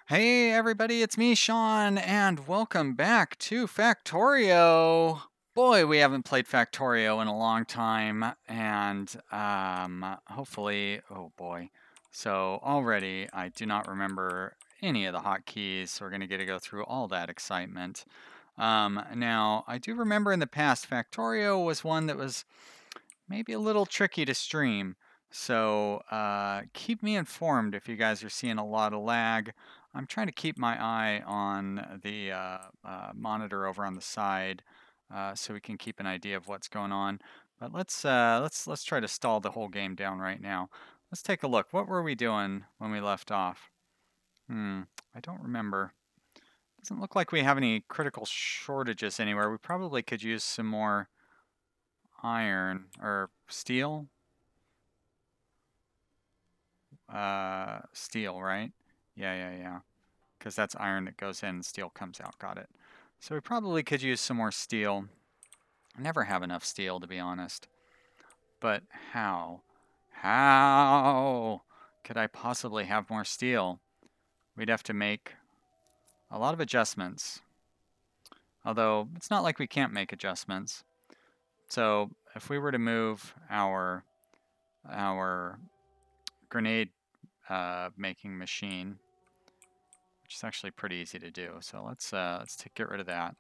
Hey everybody, it's me, Sean, and welcome back to Factorio. Boy, we haven't played Factorio in a long time, and hopefully, oh boy. So already I do not remember any of the hotkeys, so we're going to get to go through all that excitement. Now, I do remember in the past, Factorio was one that was maybe a little tricky to stream. So keep me informed if you guys are seeing a lot of lag. I'm trying to keep my eye on the monitor over on the side so we can keep an idea of what's going on. But let's try to stall the whole game down right now. Let's take a look. What were we doing when we left off? I don't remember. Doesn't look like we have any critical shortages anywhere. We probably could use some more iron or steel. Steel, right? Yeah. Because that's iron that goes in and steel comes out. Got it. So we probably could use some more steel. I never have enough steel, to be honest. But how? How could I possibly have more steel? We'd have to make a lot of adjustments. Although, it's not like we can't make adjustments. So, if we were to move our grenade making machine, which is actually pretty easy to do. So let's get rid of that.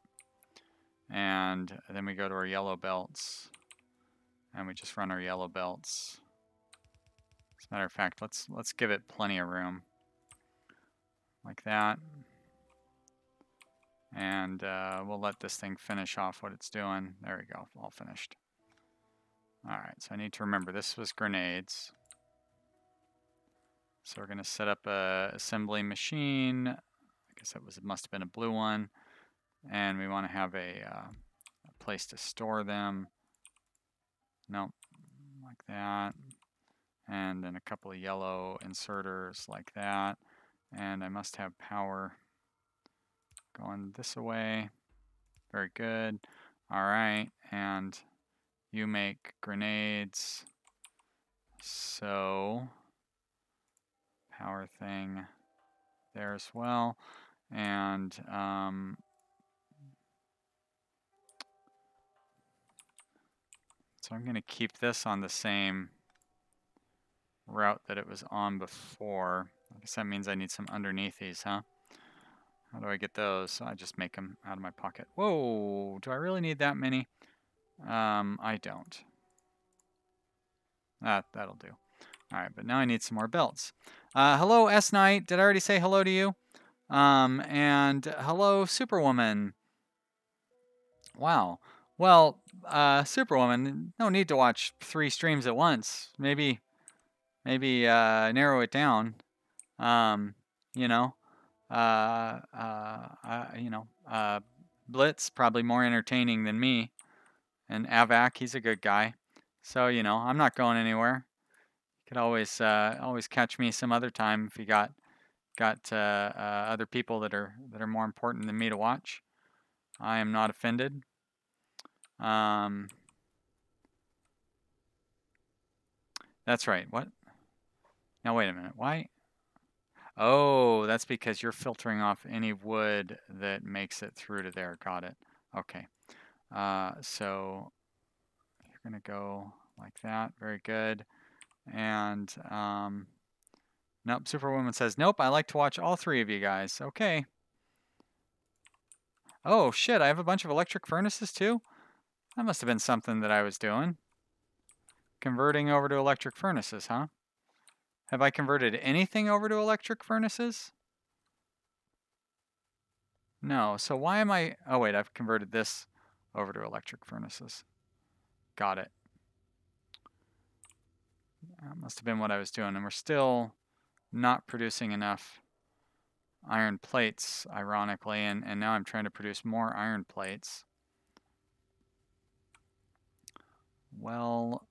And then we go to our yellow belts and we just run our yellow belts. As a matter of fact, let's give it plenty of room. Like that. And we'll let this thing finish off what it's doing. There we go, all finished. Alright, so I need to remember this was grenades. So we're gonna set up a assembly machine. I guess it must have been a blue one. And we want to have a place to store them. Nope, like that. And then a couple of yellow inserters like that. And I must have power going this way. Very good. All right, and you make grenades. So power thing there as well. And so I'm going to keep this on the same route that it was on before. I guess that means I need some underneath these, huh? How do I get those? So I just make them out of my pocket. Whoa, do I really need that many? I don't. That'll do. All right, but now I need some more belts. Hello, S-Knight. Did I already say hello to you? And hello, Superwoman. Wow. Well, Superwoman, no need to watch 3 streams at once. Maybe narrow it down. You know, Blitz probably more entertaining than me, and Avac, he's a good guy. So I'm not going anywhere. You could always catch me some other time if you got other people that are more important than me to watch. I am not offended. That's right. What? Now wait a minute. Why? Oh, that's because you're filtering off any wood that makes it through to there. Got it. Okay. So you're going to go like that. Very good. And nope, Superwoman says, nope, I like to watch all 3 of you guys. Okay. Oh, shit, I have a bunch of electric furnaces too? That must have been something that I was doing. Converting over to electric furnaces, huh? Have I converted anything over to electric furnaces? No, so why am I... Oh, wait, I've converted this over to electric furnaces. Got it. That must have been what I was doing, and we're still not producing enough iron plates, ironically, and now I'm trying to produce more iron plates. Well.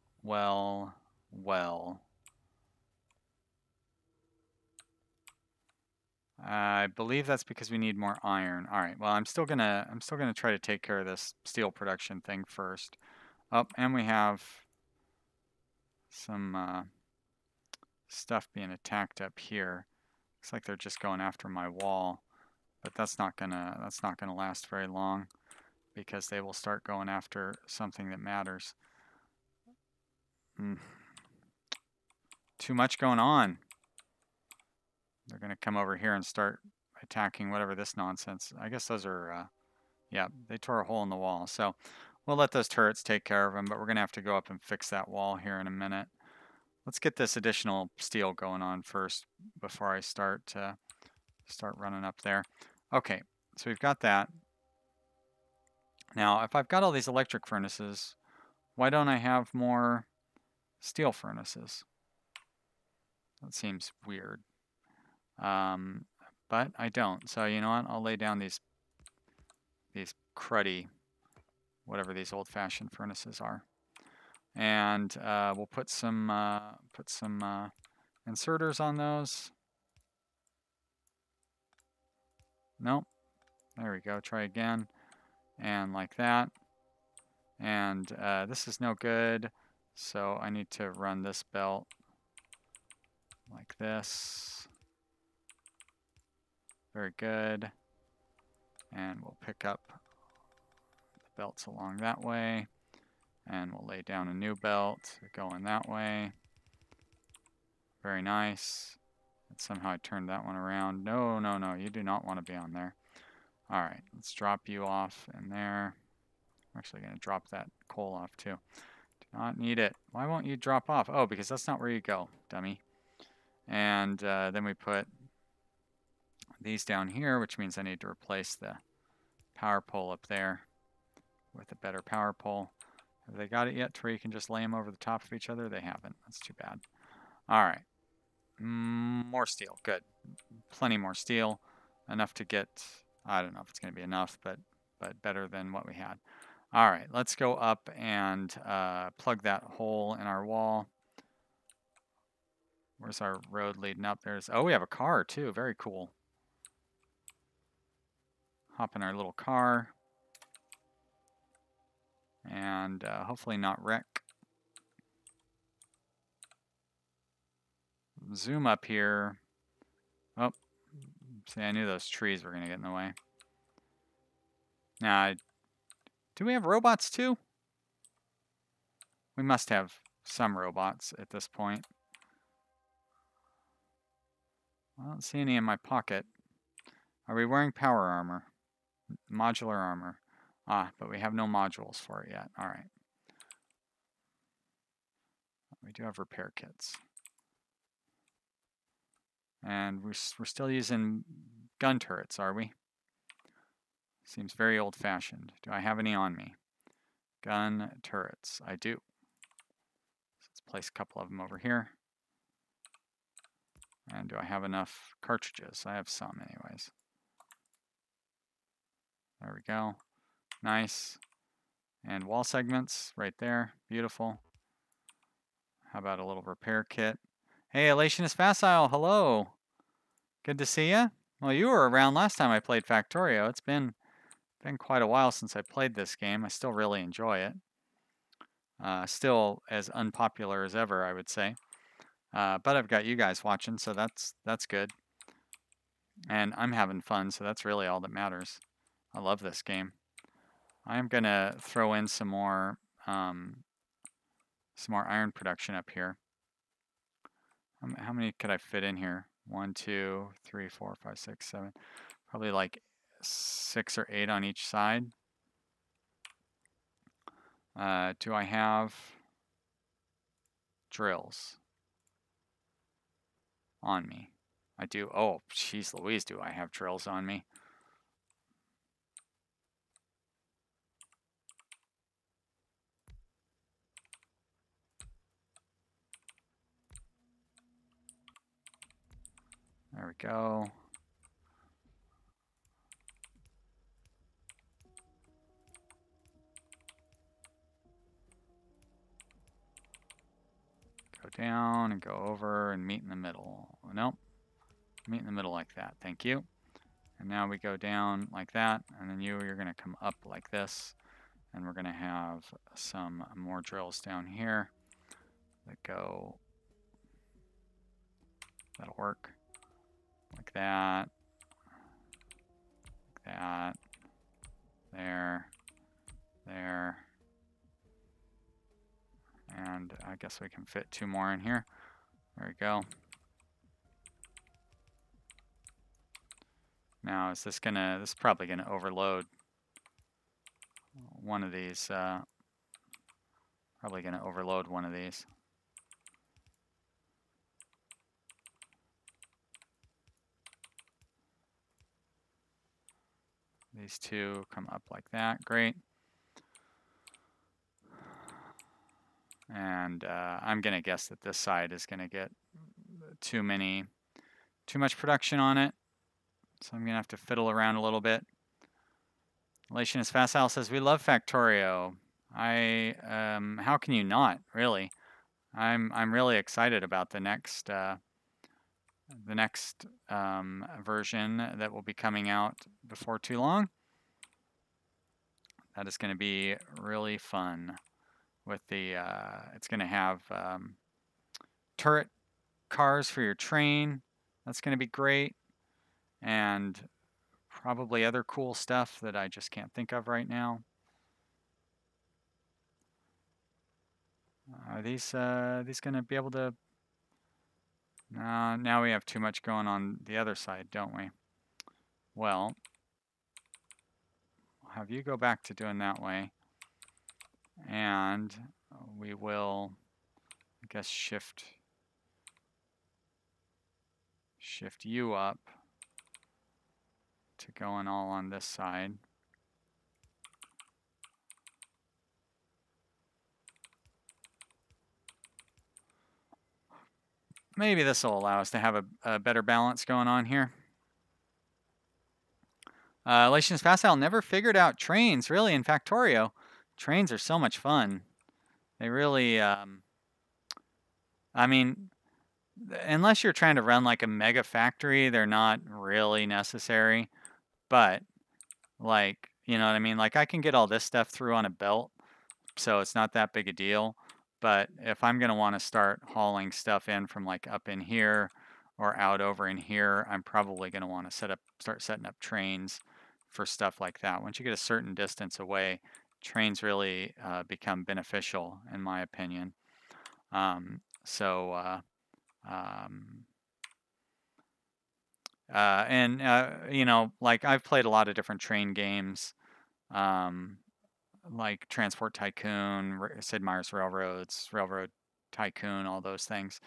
I believe that's because we need more iron. All right. Well, I'm still gonna try to take care of this steel production thing first. Oh, and we have some stuff being attacked up here. Looks like they're just going after my wall, but that's not gonna last very long because they will start going after something that matters. Too much going on. They're gonna come over here and start attacking whatever this nonsense. I guess those are, yeah, they tore a hole in the wall. So we'll let those turrets take care of them, but we're gonna have to go up and fix that wall here in a minute. Let's get this additional steel going on first before I start running up there. Okay, so we've got that. Now, if I've got all these electric furnaces, why don't I have more steel furnaces? That seems weird. But I don't. So you know what? I'll lay down these cruddy, whatever these old-fashioned furnaces are, and we'll put some inserters on those. Nope. There we go. Try again, and like that. And this is no good, so I need to run this belt like this. Very good. And we'll pick up the belts along that way. And we'll lay down a new belt going that way. Very nice. And somehow I turned that one around. No, no, no, you do not want to be on there. All right, let's drop you off in there. I'm actually going to drop that coal off too. Do not need it. Why won't you drop off? Oh, because that's not where you go, dummy. And then we put these down here, which means I need to replace the power pole up there with a better power pole. Have they got it yet to where you can just lay them over the top of each other? They haven't. That's too bad. All right. More steel. Good. Plenty more steel. Enough to get, I don't know if it's going to be enough, but better than what we had. All right. Let's go up and plug that hole in our wall. Where's our road leading up? Oh, we have a car too. Very cool. Hop in our little car. And hopefully not wreck. Zoom up here. Oh, see, I knew those trees were going to get in the way. Now, do we have robots too? We must have some robots at this point. I don't see any in my pocket. Are we wearing power armor? Modular armor. Ah, but we have no modules for it yet. All right. We do have repair kits. And we're still using gun turrets, are we? Seems very old-fashioned. Do I have any on me? Gun turrets. I do. Let's place a couple of them over here. And do I have enough cartridges? I have some anyways. There we go. Nice. And wall segments right there. Beautiful. How about a little repair kit? Hey, Elation is Facile. Hello. Good to see you. Well, you were around last time I played Factorio. It's been quite a while since I played this game. I still really enjoy it. Still as unpopular as ever, I would say. But I've got you guys watching, so that's good. And I'm having fun, so that's really all that matters. I love this game. I am gonna throw in some more iron production up here. How many could I fit in here? 1, 2, 3, 4, 5, 6, 7. Probably like 6 or 8 on each side. Do I have drills on me? I do. Oh, jeez Louise, do I have drills on me? There we go. Go down and go over and meet in the middle. Nope. Meet in the middle like that. Thank you. And now we go down like that, and then you're going to come up like this, and we're going to have some more drills down here that go, that'll work, like that, like that, there, there, and I guess we can fit 2 more in here. There we go. Now, is this gonna, this is probably gonna overload one of these, probably gonna overload one of these. These 2 come up like that, great. And I'm gonna guess that this side is gonna get too much production on it. So I'm gonna have to fiddle around a little bit. Lationist Facile says, we love Factorio. How can you not, really? I'm really excited about the next version that will be coming out before too long. That is going to be really fun. With the, it's going to have turret cars for your train. That's going to be great, and probably other cool stuff that I just can't think of right now. Are these going to be able to? Now we have too much going on the other side, don't we? Well, I'll have you go back to doing that way, and we will, I guess, shift you up to going all on this side. Maybe this will allow us to have a better balance going on here. Lations Facile never figured out trains, really, in Factorio. Trains are so much fun. They really, I mean, unless you're trying to run like a mega factory, they're not really necessary. But, like, you know what I mean? Like, I can get all this stuff through on a belt, so it's not that big a deal. But if I'm going to want to start hauling stuff in from like up in here or out over in here, I'm probably going to want to start setting up trains for stuff like that. Once you get a certain distance away, trains really become beneficial, in my opinion. You know, like I've played a lot of different train games, like Transport Tycoon, Sid Meier's Railroads, Railroad Tycoon, all those things.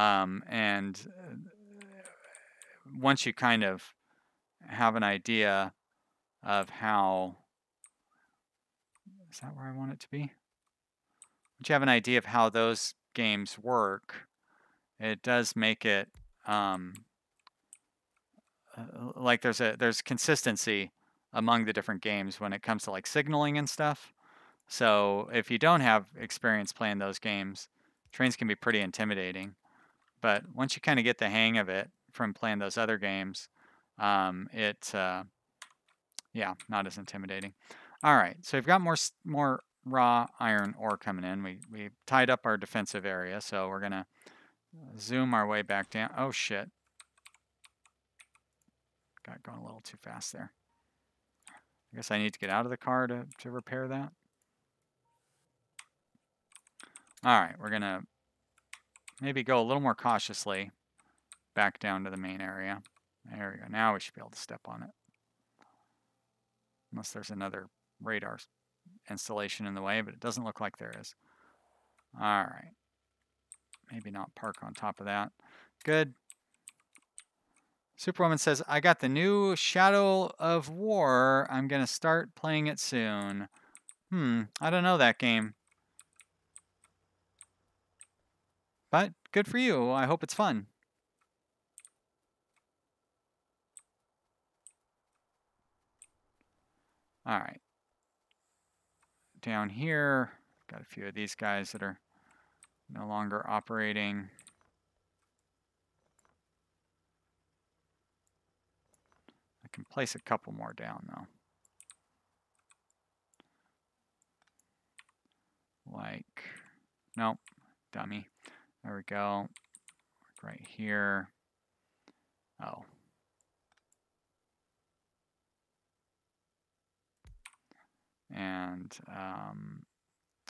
And once you kind of have an idea of how, is that where I want it to be? Once you have an idea of how those games work, it does make it like there's consistency among the different games when it comes to like signaling and stuff. So if you don't have experience playing those games, trains can be pretty intimidating. But once you kind of get the hang of it from playing those other games, yeah, not as intimidating. All right, so we've got more raw iron ore coming in. We tied up our defensive area, so we're gonna zoom our way back down. Oh shit. Got going a little too fast there. I guess I need to get out of the car to repair that. All right, we're gonna maybe go a little more cautiously back down to the main area. There we go. Now we should be able to step on it. Unless there's another radar installation in the way, but it doesn't look like there is. All right. Maybe not park on top of that. Good. Superwoman says, I got the new Shadow of War. I'm going to start playing it soon. I don't know that game. But good for you. I hope it's fun. All right. Down here, got a few of these guys that are no longer operating. I can place a couple more down, though. Like, nope, dummy. There we go. Right here. Oh, And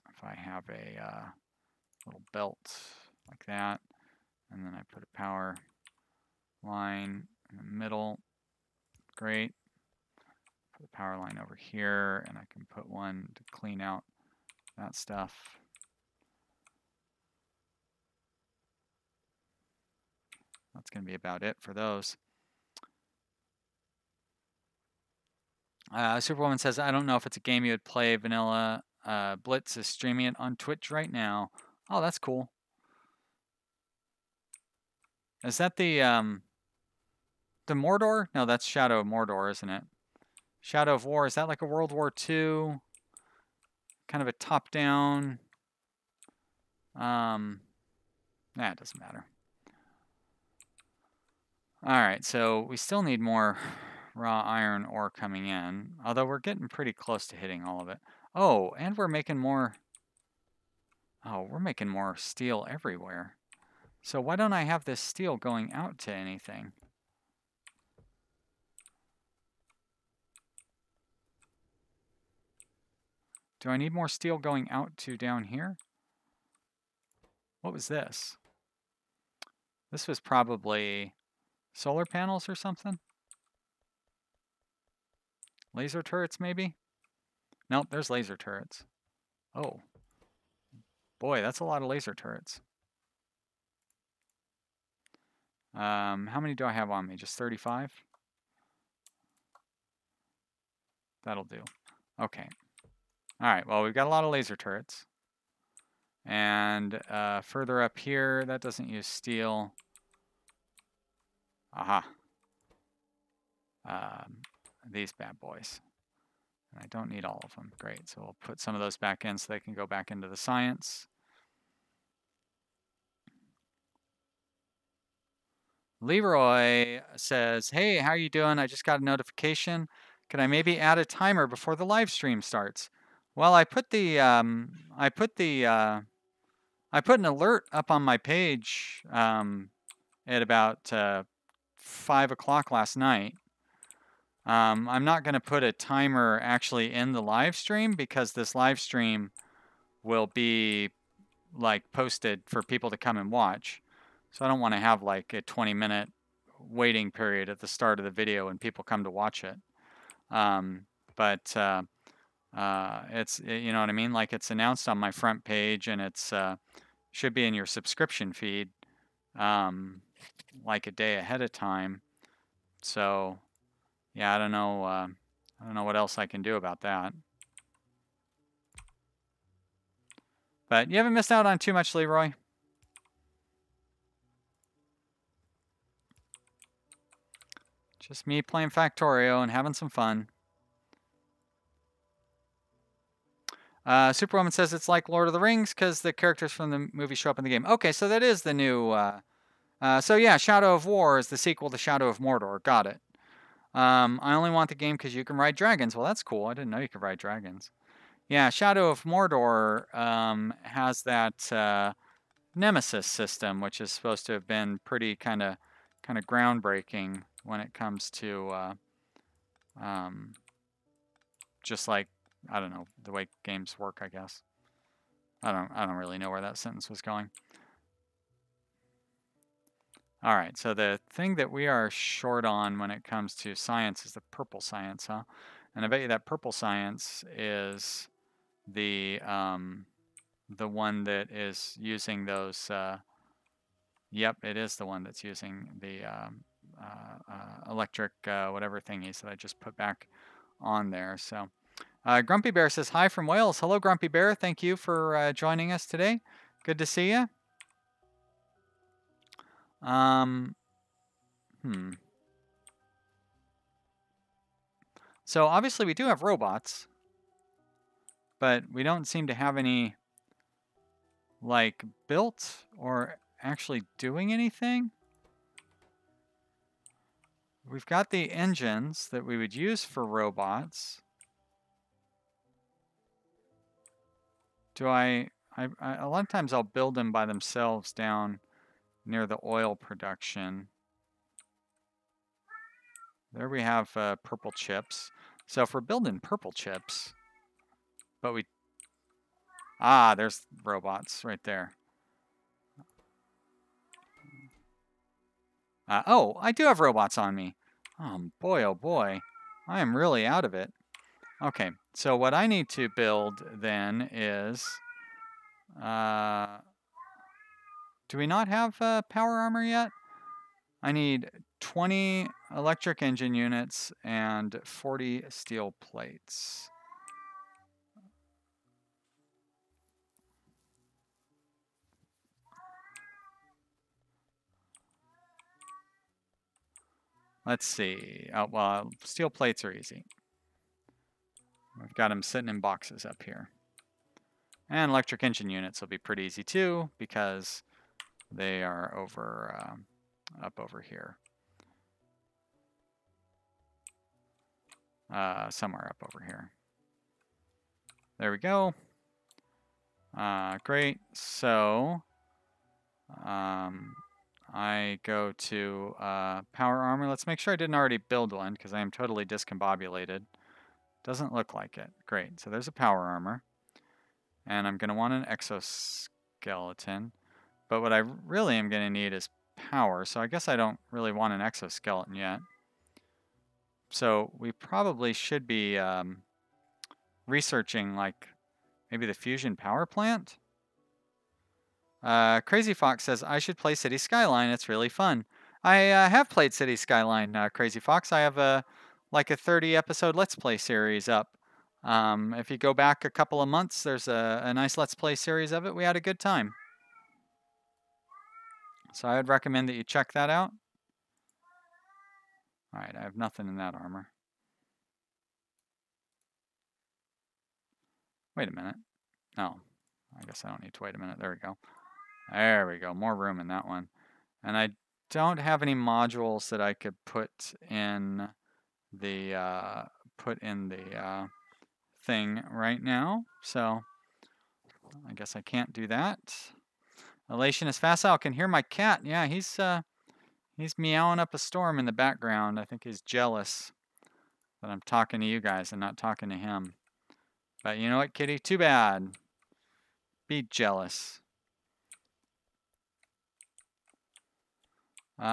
if I have a little belt like that, and then I put a power line in the middle, great. Put the power line over here, and I can put one to clean out that stuff. That's going to be about it for those. Superwoman says, I don't know if it's a game you would play. Vanilla Blitz is streaming it on Twitch right now. Oh, that's cool. Is that the Mordor? No, that's Shadow of Mordor, isn't it? Shadow of War, is that like a World War II? Kind of a top-down? Nah, it doesn't matter. Alright, so we still need more raw iron ore coming in. Although we're getting pretty close to hitting all of it. Oh, and we're making more... Oh, we're making more steel everywhere. So why don't I have this steel going out to anything? Do I need more steel going out to down here? What was this? This was probably solar panels or something? Laser turrets, maybe? Nope, there's laser turrets. Oh. Boy, that's a lot of laser turrets. How many do I have on me? Just 35? That'll do. Okay. Alright, well, we've got a lot of laser turrets. And further up here, that doesn't use steel. Aha. These bad boys. And I don't need all of them. Great, so we'll put some of those back in so they can go back into the science. Leroy says, hey, how are you doing? I just got a notification. Can I maybe add a timer before the live stream starts? Well, I put an alert up on my page at about 5 o'clock last night. I'm not going to put a timer actually in the live stream because this live stream will be like posted for people to come and watch. So I don't want to have like a 20-minute waiting period at the start of the video when people come to watch it. But it's, you know what I mean? Like it's announced on my front page and it's should be in your subscription feed like a day ahead of time. So yeah, I don't know what else I can do about that. But you haven't missed out on too much, Leroy. Just me playing Factorio and having some fun. Superwoman says it's like Lord of the Rings because the characters from the movie show up in the game. Okay, so that is the new... so yeah, Shadow of War is the sequel to Shadow of Mordor. Got it. I only want the game because you can ride dragons. Well, that's cool. I didn't know you could ride dragons. Yeah, Shadow of Mordor has that Nemesis system, which is supposed to have been pretty kind of groundbreaking when it comes to just like, I don't know, the way games work, I guess. I don't really know where that sentence was going. All right, so the thing that we are short on when it comes to science is the purple science, huh? And I bet you that purple science is the one that is using those. Yep, it is the one that's using the electric whatever thingies that I just put back on there. So Grumpy Bear says hi from Wales. Hello, Grumpy Bear. Thank you for joining us today. Good to see you. So obviously we do have robots, but we don't seem to have any like built or actually doing anything. We've got the engines that we would use for robots. Do a lot of times I'll build them by themselves down near the oil production. There we have purple chips. So if we're building purple chips, But we... Ah, there's robots right there. Oh, I do have robots on me. Oh boy. I am really out of it. Okay, so what I need to build then is... do we not have power armor yet? I need 20 electric engine units and 40 steel plates. Let's see. Oh, well, steel plates are easy. We've got them sitting in boxes up here. And electric engine units will be pretty easy too, because they are over up over here. Somewhere up over here. There we go. Great. So I go to power armor. Let's make sure I didn't already build one, because I am totally discombobulated. Doesn't look like it. Great. So there's a power armor. And I'm going to want an exoskeleton. But what I really am going to need is power. So I guess I don't really want an exoskeleton yet. So we probably should be researching, like, maybe the fusion power plant? Crazy Fox says, I should play City Skyline. It's really fun. I have played City Skyline, Crazy Fox. I have like a 30 episode Let's Play series up. If you go back a couple of months, there's a nice Let's Play series of it. We had a good time. So I would recommend that you check that out. All right, I have nothing in that armor. Wait a minute. No, I guess I don't need to wait a minute. There we go. There we go. More room in that one. And I don't have any modules that I could put in the thing right now. So I guess I can't do that. Elation is facile. I can hear my cat. Yeah, he's meowing up a storm in the background. I think he's jealous that I'm talking to you guys and not talking to him. But you know what, kitty? Too bad. Be jealous. You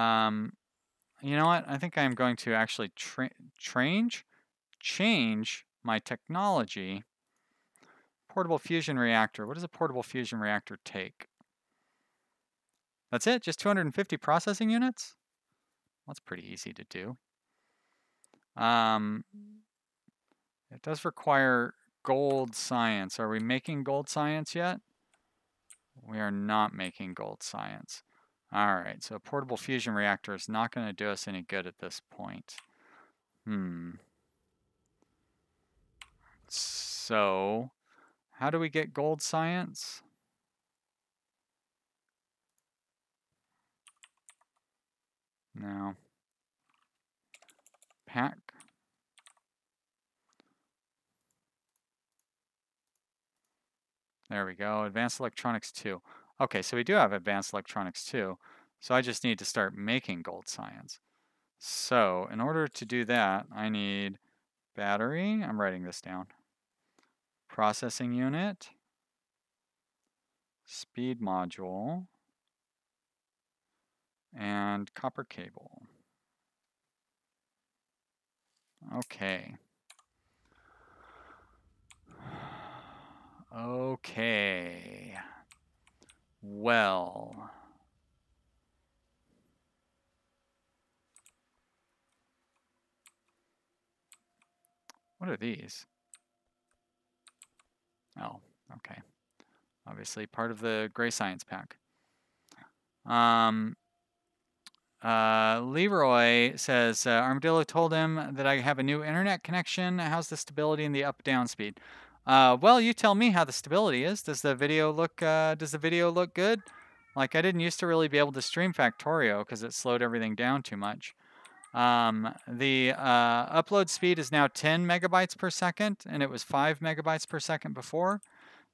know what? I think I'm going to actually change my technology. Portable fusion reactor. What does a portable fusion reactor take? That's it? Just 250 processing units? That's pretty easy to do. It does require gold science. Are we making gold science yet? We are not making gold science. All right, so a portable fusion reactor is not going to do us any good at this point. So, how do we get gold science? No. Pack. There we go. Advanced Electronics 2. Okay, so we do have Advanced Electronics 2. So I just need to start making gold science. So in order to do that, I need battery. I'm writing this down. Processing unit. Speed module. And copper cable. Okay. Okay. Well. What are these? Oh, okay. Obviously part of the gray science pack. Leroy says, Armadillo told him that I have a new internet connection. How's the stability and the up-down speed? Well, you tell me how the stability is. Does the video look good? Like, I didn't used to really be able to stream Factorio because it slowed everything down too much. The upload speed is now 10 megabytes per second, and it was 5 megabytes per second before.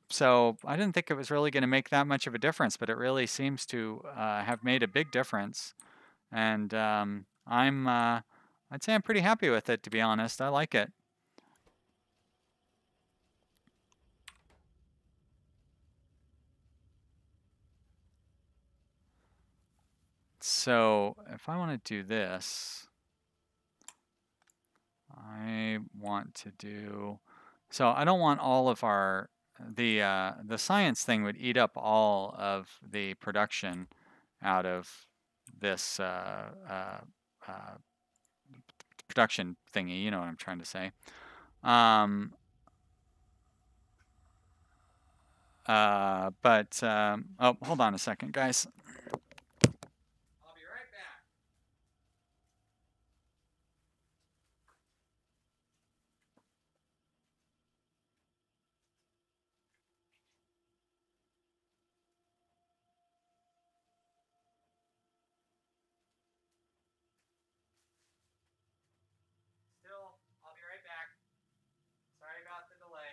So I didn't think it was really going to make that much of a difference, but it really seems to have made a big difference. And I'd say I'm pretty happy with it, to be honest. I like it. So if I want to do this, I want to do, so I don't want all of our, the science thing would eat up all of the production out of this production thingy, you know what I'm trying to say. Oh, hold on a second, guys. I'll be right back. I'll be right back. Sorry about the delay.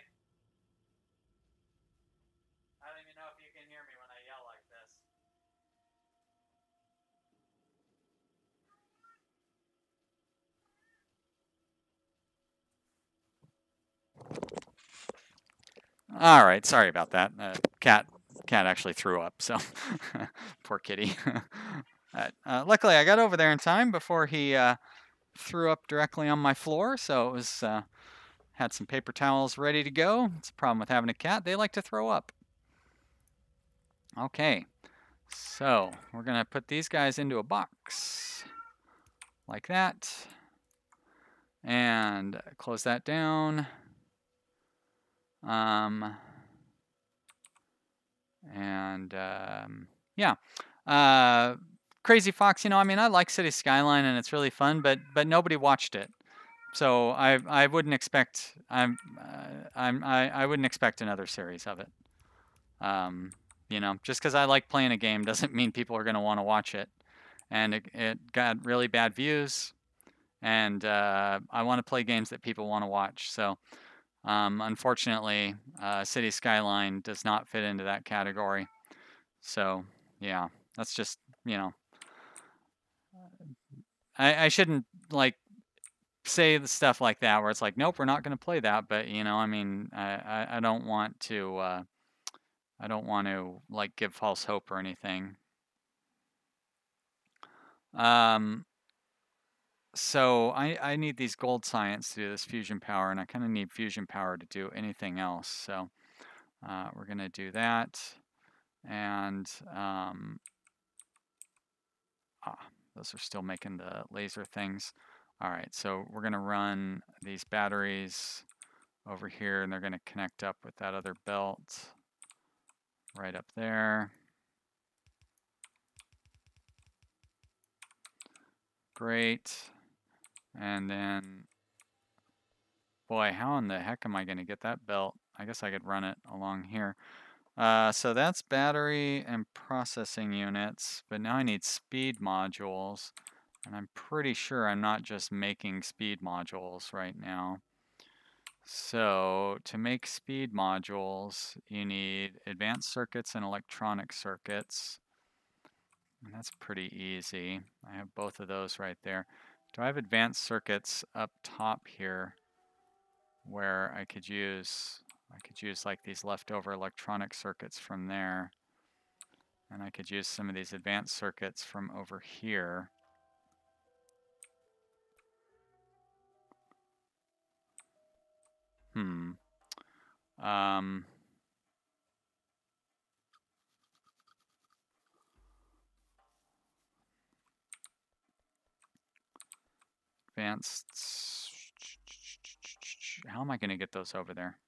I don't even know if you can hear me when I yell like this. All right, sorry about that. Cat actually threw up, so poor kitty. Luckily, I got over there in time before he threw up directly on my floor, so it was had some paper towels ready to go. It's a problem with having a cat; they like to throw up. Okay, so we're gonna put these guys into a box like that, and close that down. Yeah. Crazy Fox, you know, I mean, I like City Skyline and it's really fun, but nobody watched it. So I wouldn't expect I wouldn't expect another series of it. You know, just because I like playing a game doesn't mean people are going to want to watch it. And it got really bad views, and I want to play games that people want to watch. So unfortunately, City Skyline does not fit into that category. So yeah, that's just, you know, I shouldn't like say the stuff like that where it's like, nope, we're not going to play that. But you know, I mean, I don't want to like give false hope or anything. So I need these gold science to do this fusion power, and I kind of need fusion power to do anything else. So we're going to do that. And those are still making the laser things. All right, so we're going to run these batteries over here, and they're going to connect up with that other belt right up there. Great. And then, boy, how in the heck am I going to get that belt? I guess I could run it along here. So that's battery and processing units, but now I need speed modules. And I'm pretty sure I'm not just making speed modules right now. So to make speed modules, you need advanced circuits and electronic circuits. And that's pretty easy. I have both of those right there. Do I have advanced circuits up top here where I could use like these leftover electronic circuits from there. And I could use some of these advanced circuits from over here. Advanced. How am I going to get those over there?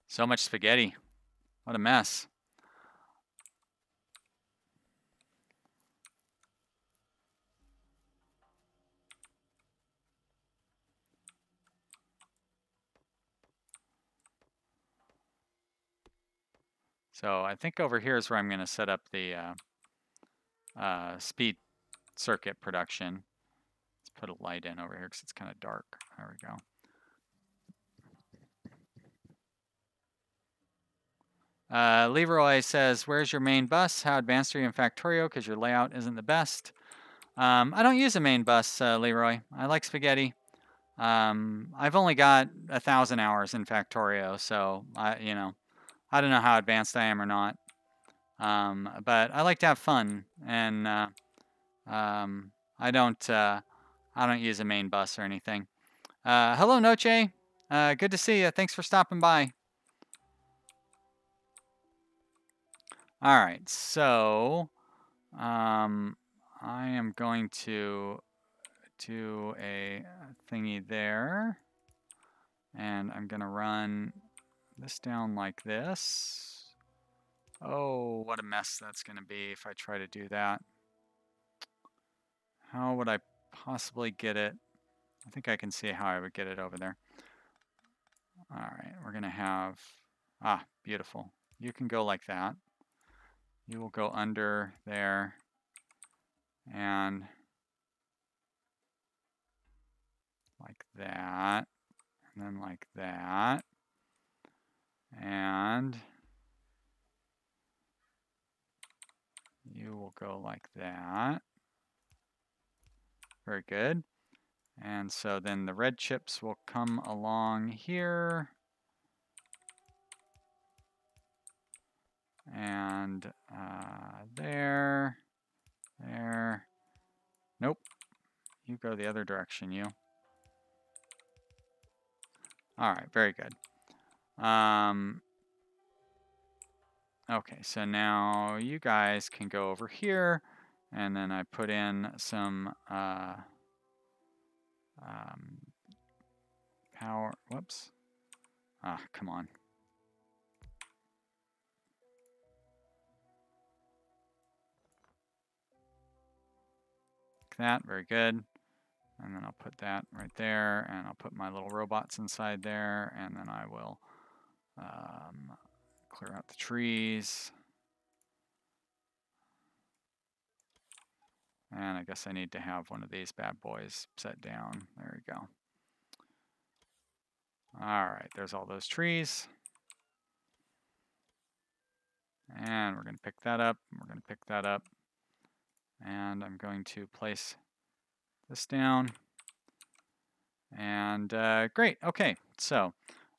So much spaghetti. What a mess. So I think over here is where I'm going to set up the speed circuit production. Let's put a light in over here because it's kind of dark. There we go. Leroy says, where's your main bus? How advanced are you in Factorio? Because your layout isn't the best. I don't use a main bus, Leroy. I like spaghetti. I've only got 1,000 hours in Factorio, so you know, I don't know how advanced I am or not. But I like to have fun, and I don't use a main bus or anything. Hello, Noche. Good to see you. Thanks for stopping by. All right, so I am going to do a thingy there, and I'm gonna run this down like this. Oh, what a mess that's gonna be if I try to do that. How would I possibly get it? I think I can see how I would get it over there. All right, we're gonna have, beautiful. You can go like that. You will go under there and like that, and then like that, and you will go like that. Very good. And so then the red chips will come along here. And there. Nope. You go the other direction, you. All right, very good. Okay, so now you guys can go over here, and then I put in some power. Whoops. Come on. Like that, very good. And then I'll put that right there, and I'll put my little robots inside there, and then I will clear out the trees. And I guess I need to have one of these bad boys set down. There we go. All right, there's all those trees. And we're going to pick that up. We're going to pick that up. And I'm going to place this down. And great. Okay, so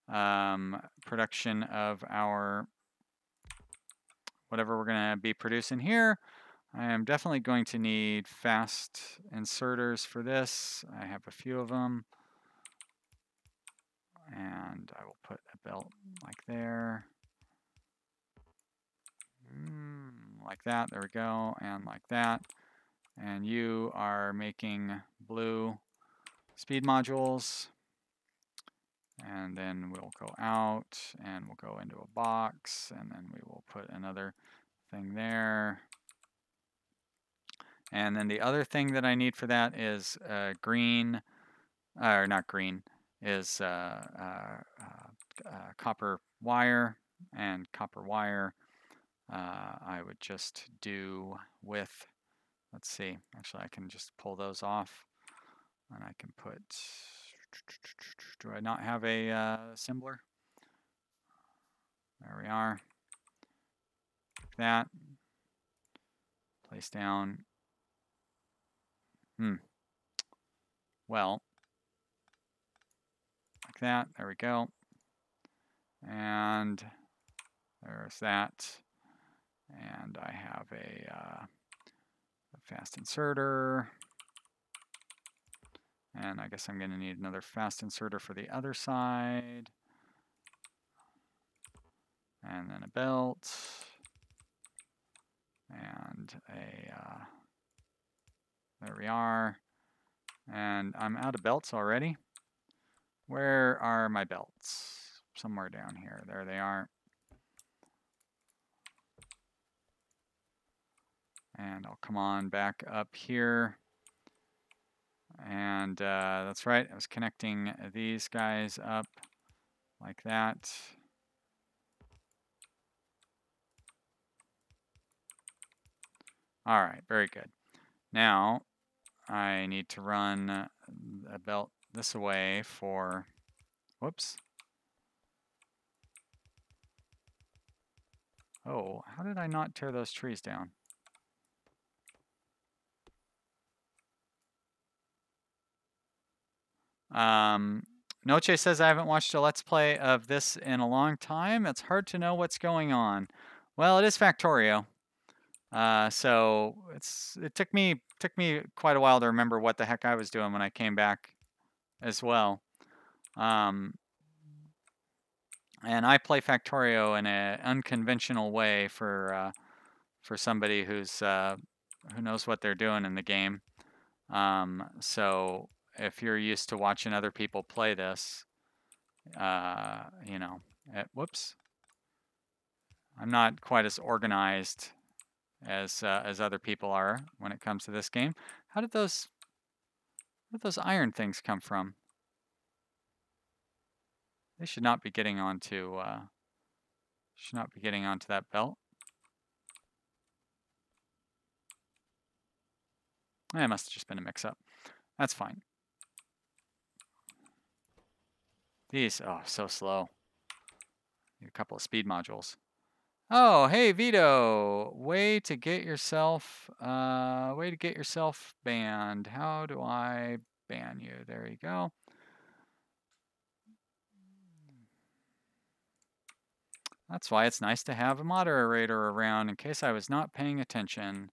production of our whatever we're going to be producing here. I am definitely going to need fast inserters for this. I have a few of them. And I will put a belt like there. Like that, there we go, and like that. And you are making blue speed modules. And then we'll go out and we'll go into a box, and then we will put another thing there. And then the other thing that I need for that is green, or not green, is copper wire. And copper wire I would just do with, let's see, actually I can just pull those off, and I can put, do I not have a assembler? There we are. Like that. Place down. Well, like that. There we go. And there's that. And I have a fast inserter. And I guess I'm going to need another fast inserter for the other side. And then a belt. And there we are. And I'm out of belts already. Where are my belts? Somewhere down here. There they are. And I'll come on back up here. And that's right, I was connecting these guys up like that. All right, very good. Now I need to run a belt this way for, whoops. Oh, how did I not tear those trees down? Noche says, I haven't watched a Let's Play of this in a long time. It's hard to know what's going on. Well, it is Factorio. So it took me quite a while to remember what the heck I was doing when I came back as well. And I play Factorio in an unconventional way for somebody who knows what they're doing in the game. So if you're used to watching other people play this, you know, whoops, I'm not quite as organized as other people are when it comes to this game. How did those iron things come from? They should not be getting onto that belt. It must have just been a mix-up. That's fine. These, oh, so slow. Need a couple of speed modules. Oh, hey Vito, way to get yourself banned. How do I ban you? There you go. That's why it's nice to have a moderator around in case I was not paying attention.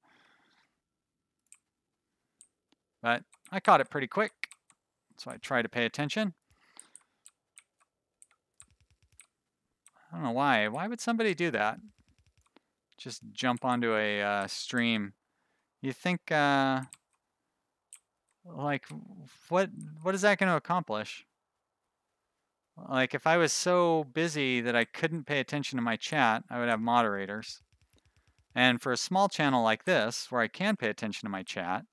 But I caught it pretty quick, so I tried to pay attention. I don't know why. Why would somebody do that? Just jump onto a stream. You think, like, what is that going to accomplish? Like, if I was so busy that I couldn't pay attention to my chat, I would have moderators. And for a small channel like this, where I can pay attention to my chat,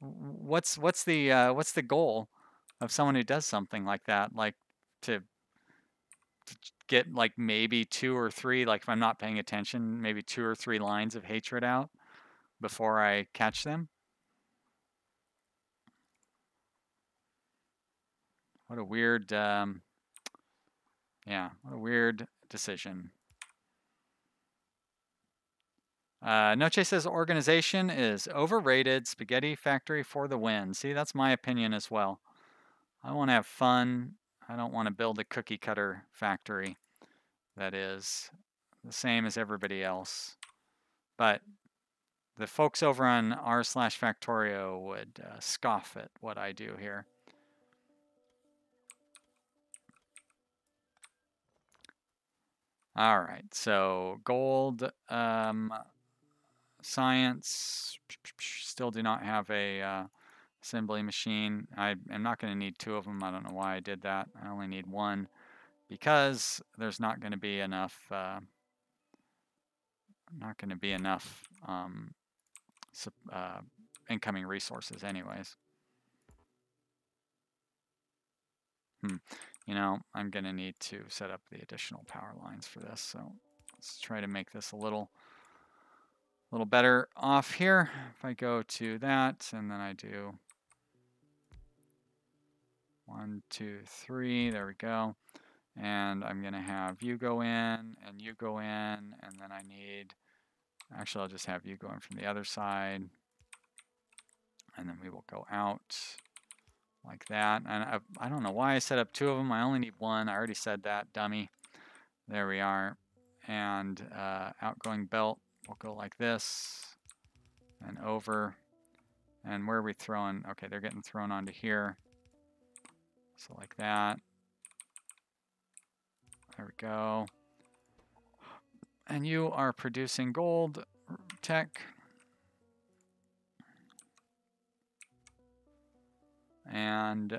what's the goal of someone who does something like that? Like to get like maybe 2 or 3, like if I'm not paying attention, maybe 2 or 3 lines of hatred out before I catch them? What a weird, yeah, what a weird decision. Noche says organization is overrated. Spaghetti factory for the win. See, that's my opinion as well. I want to have fun. I don't want to build a cookie cutter factory that is the same as everybody else. But the folks over on r/Factorio would scoff at what I do here. All right, so gold, science, still do not have a assembly machine. I am not going to need 2 of them. I don't know why I did that. I only need 1 because there's not going to be enough. Incoming resources, anyways. You know, I'm going to need to set up the additional power lines for this. So let's try to make this a little better off here. If I go to that and then I do 1, 2, 3, there we go. And I'm going to have you go in and you go in, and then I need, actually I'll just have you go in from the other side, and then we will go out like that. And I don't know why I set up 2 of them. I only need 1. I already said that, dummy. There we are. And outgoing belt will go like this and over. And where are we throwing? Okay, they're getting thrown onto here. So like that. There we go. And you are producing gold tech. And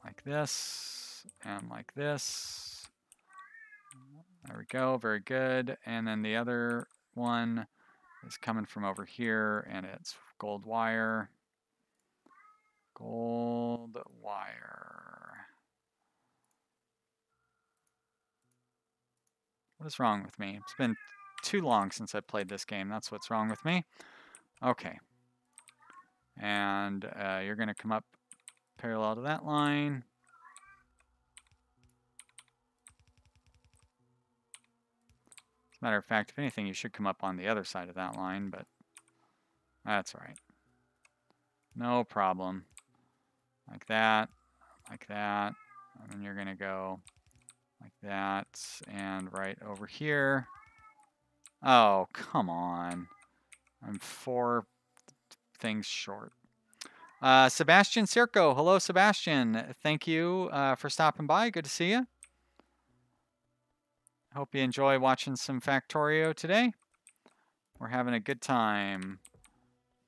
like this and like this. There we go, very good. And then the other one is coming from over here, and it's gold wire. Gold wire. What is wrong with me? It's been too long since I played this game. That's what's wrong with me. Okay. And you're going to come up parallel to that line. As a matter of fact, if anything, you should come up on the other side of that line, but that's all right. No problem. Like that, and then you're going to go like that, and right over here. Oh, come on. I'm 4 things short. Sebastian Circo. Hello, Sebastian. Thank you for stopping by. Good to see you. Hope you enjoy watching some Factorio today. We're having a good time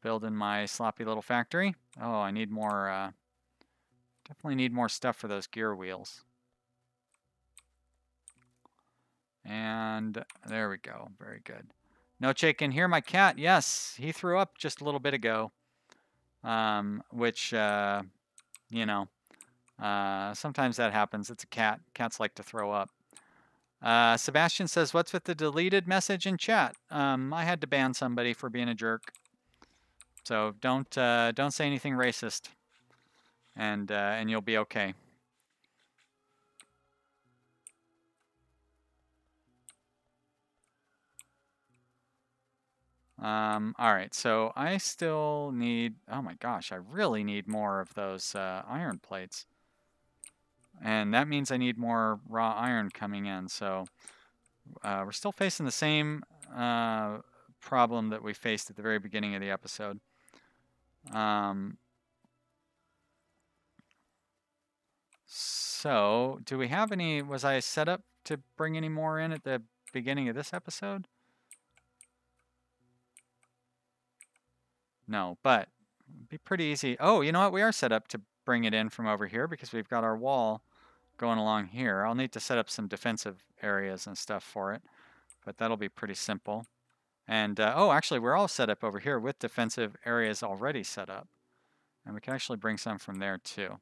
building my sloppy little factory. Oh, I need more, definitely need more stuff for those gear wheels. And there we go. Very good. Noche can hear my cat. Yes, he threw up just a little bit ago. Which, you know, sometimes that happens. It's a cat. Cats like to throw up. Sebastian says, "What's with the deleted message in chat?" I had to ban somebody for being a jerk. So don't say anything racist, and you'll be okay. All right, so I still need. Oh my gosh, I really need more of those iron plates, and that means I need more raw iron coming in. So we're still facing the same problem that we faced at the very beginning of the episode. So, do we have any, was I set up to bring any more in at the beginning of this episode? No, but it'd be pretty easy. Oh, you know what? We are set up to bring it in from over here because we've got our wall going along here. I'll need to set up some defensive areas and stuff for it, but that'll be pretty simple. And, oh, actually, we're all set up over here with defensive areas already set up. And we can actually bring some from there too.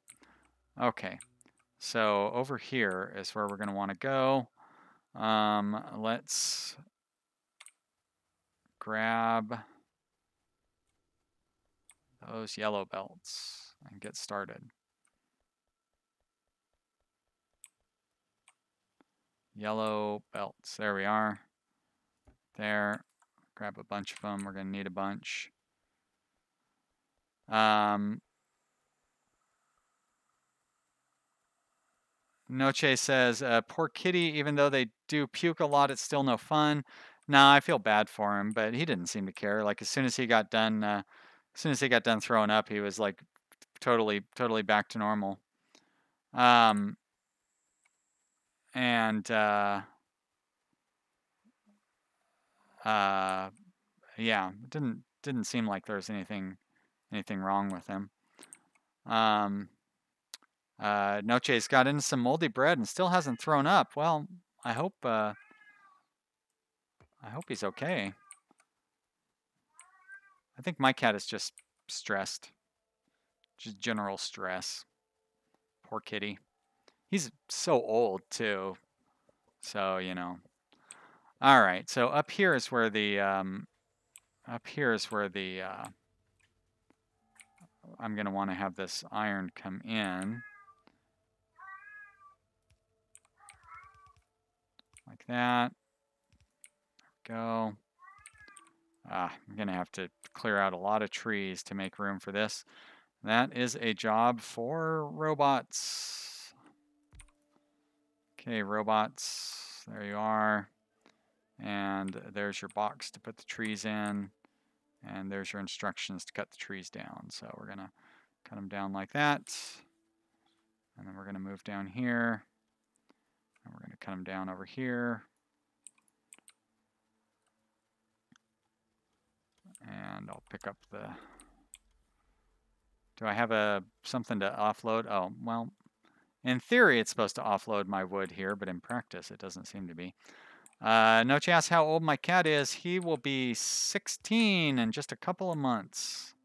Okay, so over here is where we're going to want to go. Let's grab those yellow belts and get started. Yellow belts, there we are. There, grab a bunch of them, we're gonna need a bunch. Noche says, poor kitty, even though they do puke a lot, it's still no fun. Nah, I feel bad for him, but he didn't seem to care. Like as soon as he got done throwing up, he was like totally back to normal. And yeah, it didn't seem like there was anything wrong with him. Noche's got into some moldy bread and still hasn't thrown up. Well, I hope he's okay. I think my cat is just stressed. Just general stress. Poor kitty. He's so old too. So, you know. All right. So up here is where the I'm going to want to have this iron come in. Like that. There we go. I'm going to have to clear out a lot of trees to make room for this. That is a job for robots. Okay, robots, there you are. And there's your box to put the trees in. And there's your instructions to cut the trees down. So we're gonna cut them down like that. And then we're gonna move down here. And we're gonna cut them down over here. And I'll pick up the, do I have something to offload? Oh, well, in theory, it's supposed to offload my wood here, but in practice, it doesn't seem to be. Noche asks how old my cat is. He will be 16 in just a couple of months.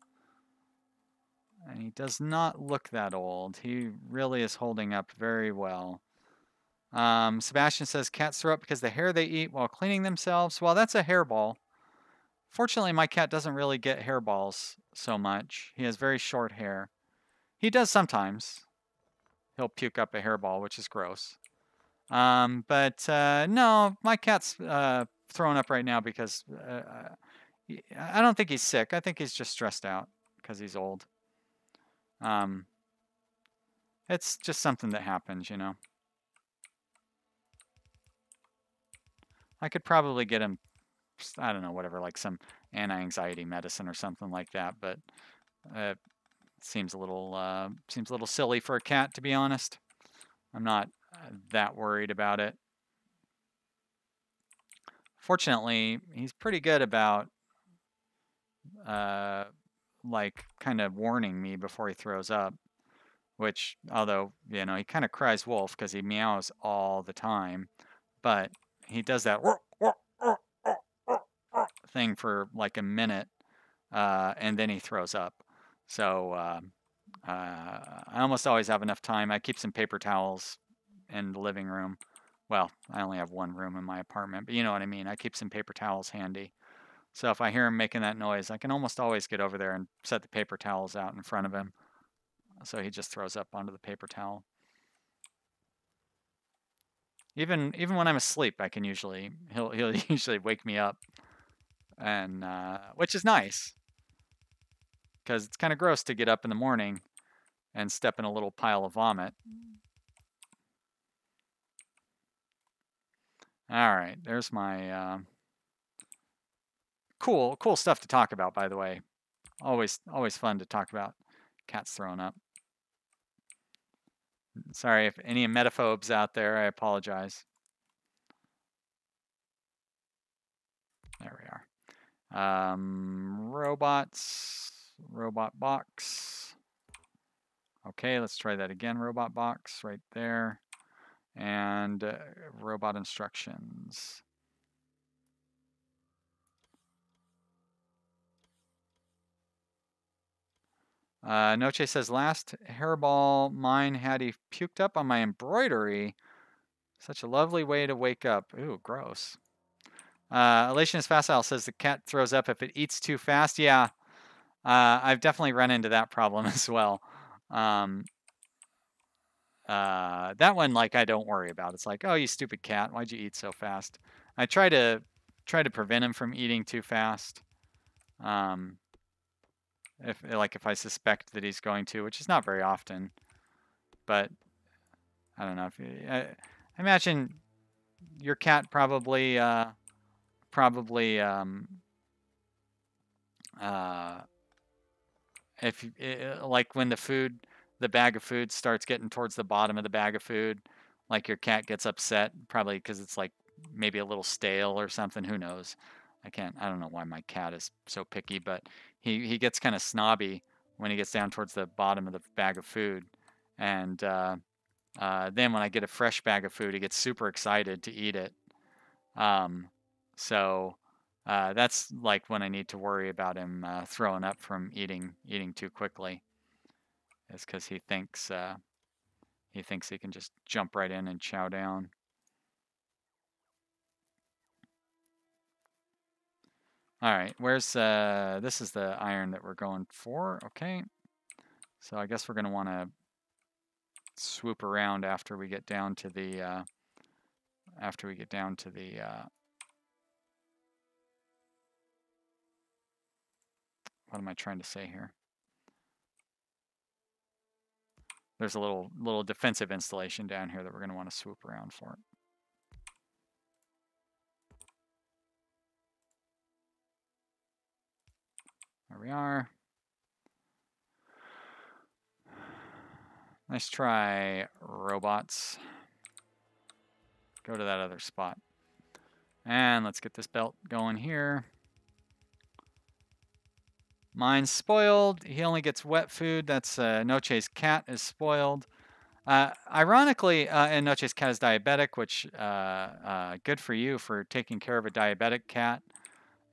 And he does not look that old. He really is holding up very well. Sebastian says cats throw up because the hair they eat while cleaning themselves. Well, that's a hairball. Fortunately, my cat doesn't really get hairballs so much. He has very short hair. He does sometimes. He'll puke up a hairball, which is gross. But no, my cat's throwing up right now because I don't think he's sick. I think he's just stressed out because he's old. It's just something that happens, you know. I could probably get him, I don't know, whatever, like some anti-anxiety medicine or something like that, but it seems a little silly for a cat, to be honest. I'm not that worried about it. Fortunately, he's pretty good about like kind of warning me before he throws up, which, although, he kind of cries wolf because he meows all the time, but he does that thing for like a minute, and then he throws up. So I almost always have enough time. I keep some paper towels in the living room. Well, I only have one room in my apartment, but you know what I mean. I keep some paper towels handy. So if I hear him making that noise, I can almost always get over there and set the paper towels out in front of him. So he just throws up onto the paper towel. Even when I'm asleep, I can he'll usually wake me up, and which is nice because it's kind of gross to get up in the morning and step in a little pile of vomit. All right, there's my cool stuff to talk about. By the way, always fun to talk about cats throwing up. Sorry if any emetophobes out there. I apologize. There we are. Robots, robot box. Okay, let's try that again. Robot box right there. And robot instructions. Noche says, last hairball mine had he puked up on my embroidery. Such a lovely way to wake up. Ooh, gross. Elationist Facile says the cat throws up if it eats too fast. Yeah, I've definitely run into that problem as well. That one, like, I don't worry about. It's like, oh, you stupid cat, why'd you eat so fast? I try to prevent him from eating too fast. If I suspect that he's going to, which is not very often, but I don't know. I imagine your cat probably if like when the bag of food starts getting towards the bottom of the bag of food, like your cat gets upset, probably because it's like maybe a little stale or something. Who knows? I don't know why my cat is so picky, but he gets kind of snobby when he gets down towards the bottom of the bag of food. And then when I get a fresh bag of food, he gets super excited to eat it. So that's like when I need to worry about him throwing up from eating too quickly. Is because he thinks he can just jump right in and chow down. All right, where's this is the iron that we're going for. Okay, so I guess we're gonna want to swoop around after we get down to the what am I trying to say here? There's a little defensive installation down here that we're going to want to swoop around for. There we are. Nice try, robots. Go to that other spot. And let's get this belt going here. Mine's spoiled. He only gets wet food. That's Noche's cat is spoiled. Ironically, and Noche's cat is diabetic, which good for you for taking care of a diabetic cat.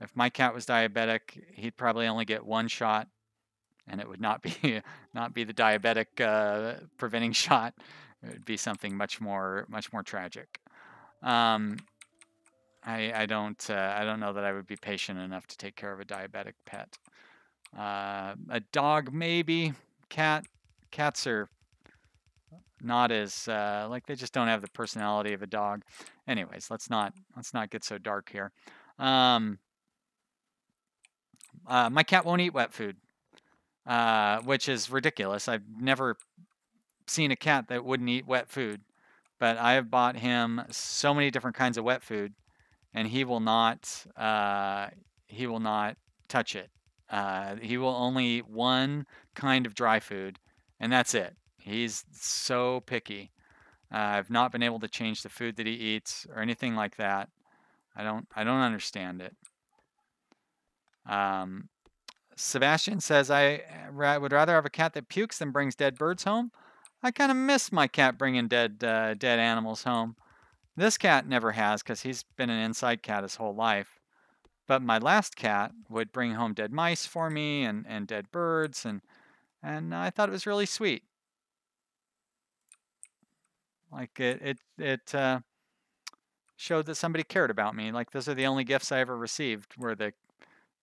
If my cat was diabetic, he'd probably only get one shot, and it would not be the diabetic preventing shot. It would be something much more tragic. I don't know that I would be patient enough to take care of a diabetic pet. A dog maybe. Cats are not as like they just don't have the personality of a dog. Anyways, let's not get so dark here. My cat won't eat wet food, which is ridiculous. I've never seen a cat that wouldn't eat wet food, but I have bought him so many different kinds of wet food, and he will not touch it. He will only eat one kind of dry food, and that's it. He's so picky. I've not been able to change the food that he eats or anything like that. I don't understand it. Um, Sebastian says I would rather have a cat that pukes than brings dead birds home. I kind of miss my cat bringing dead animals home. This cat never has because he's been an inside cat his whole life. But my last cat would bring home dead mice for me and dead birds, and I thought it was really sweet. Like it showed that somebody cared about me. Like those are the only gifts I ever received were the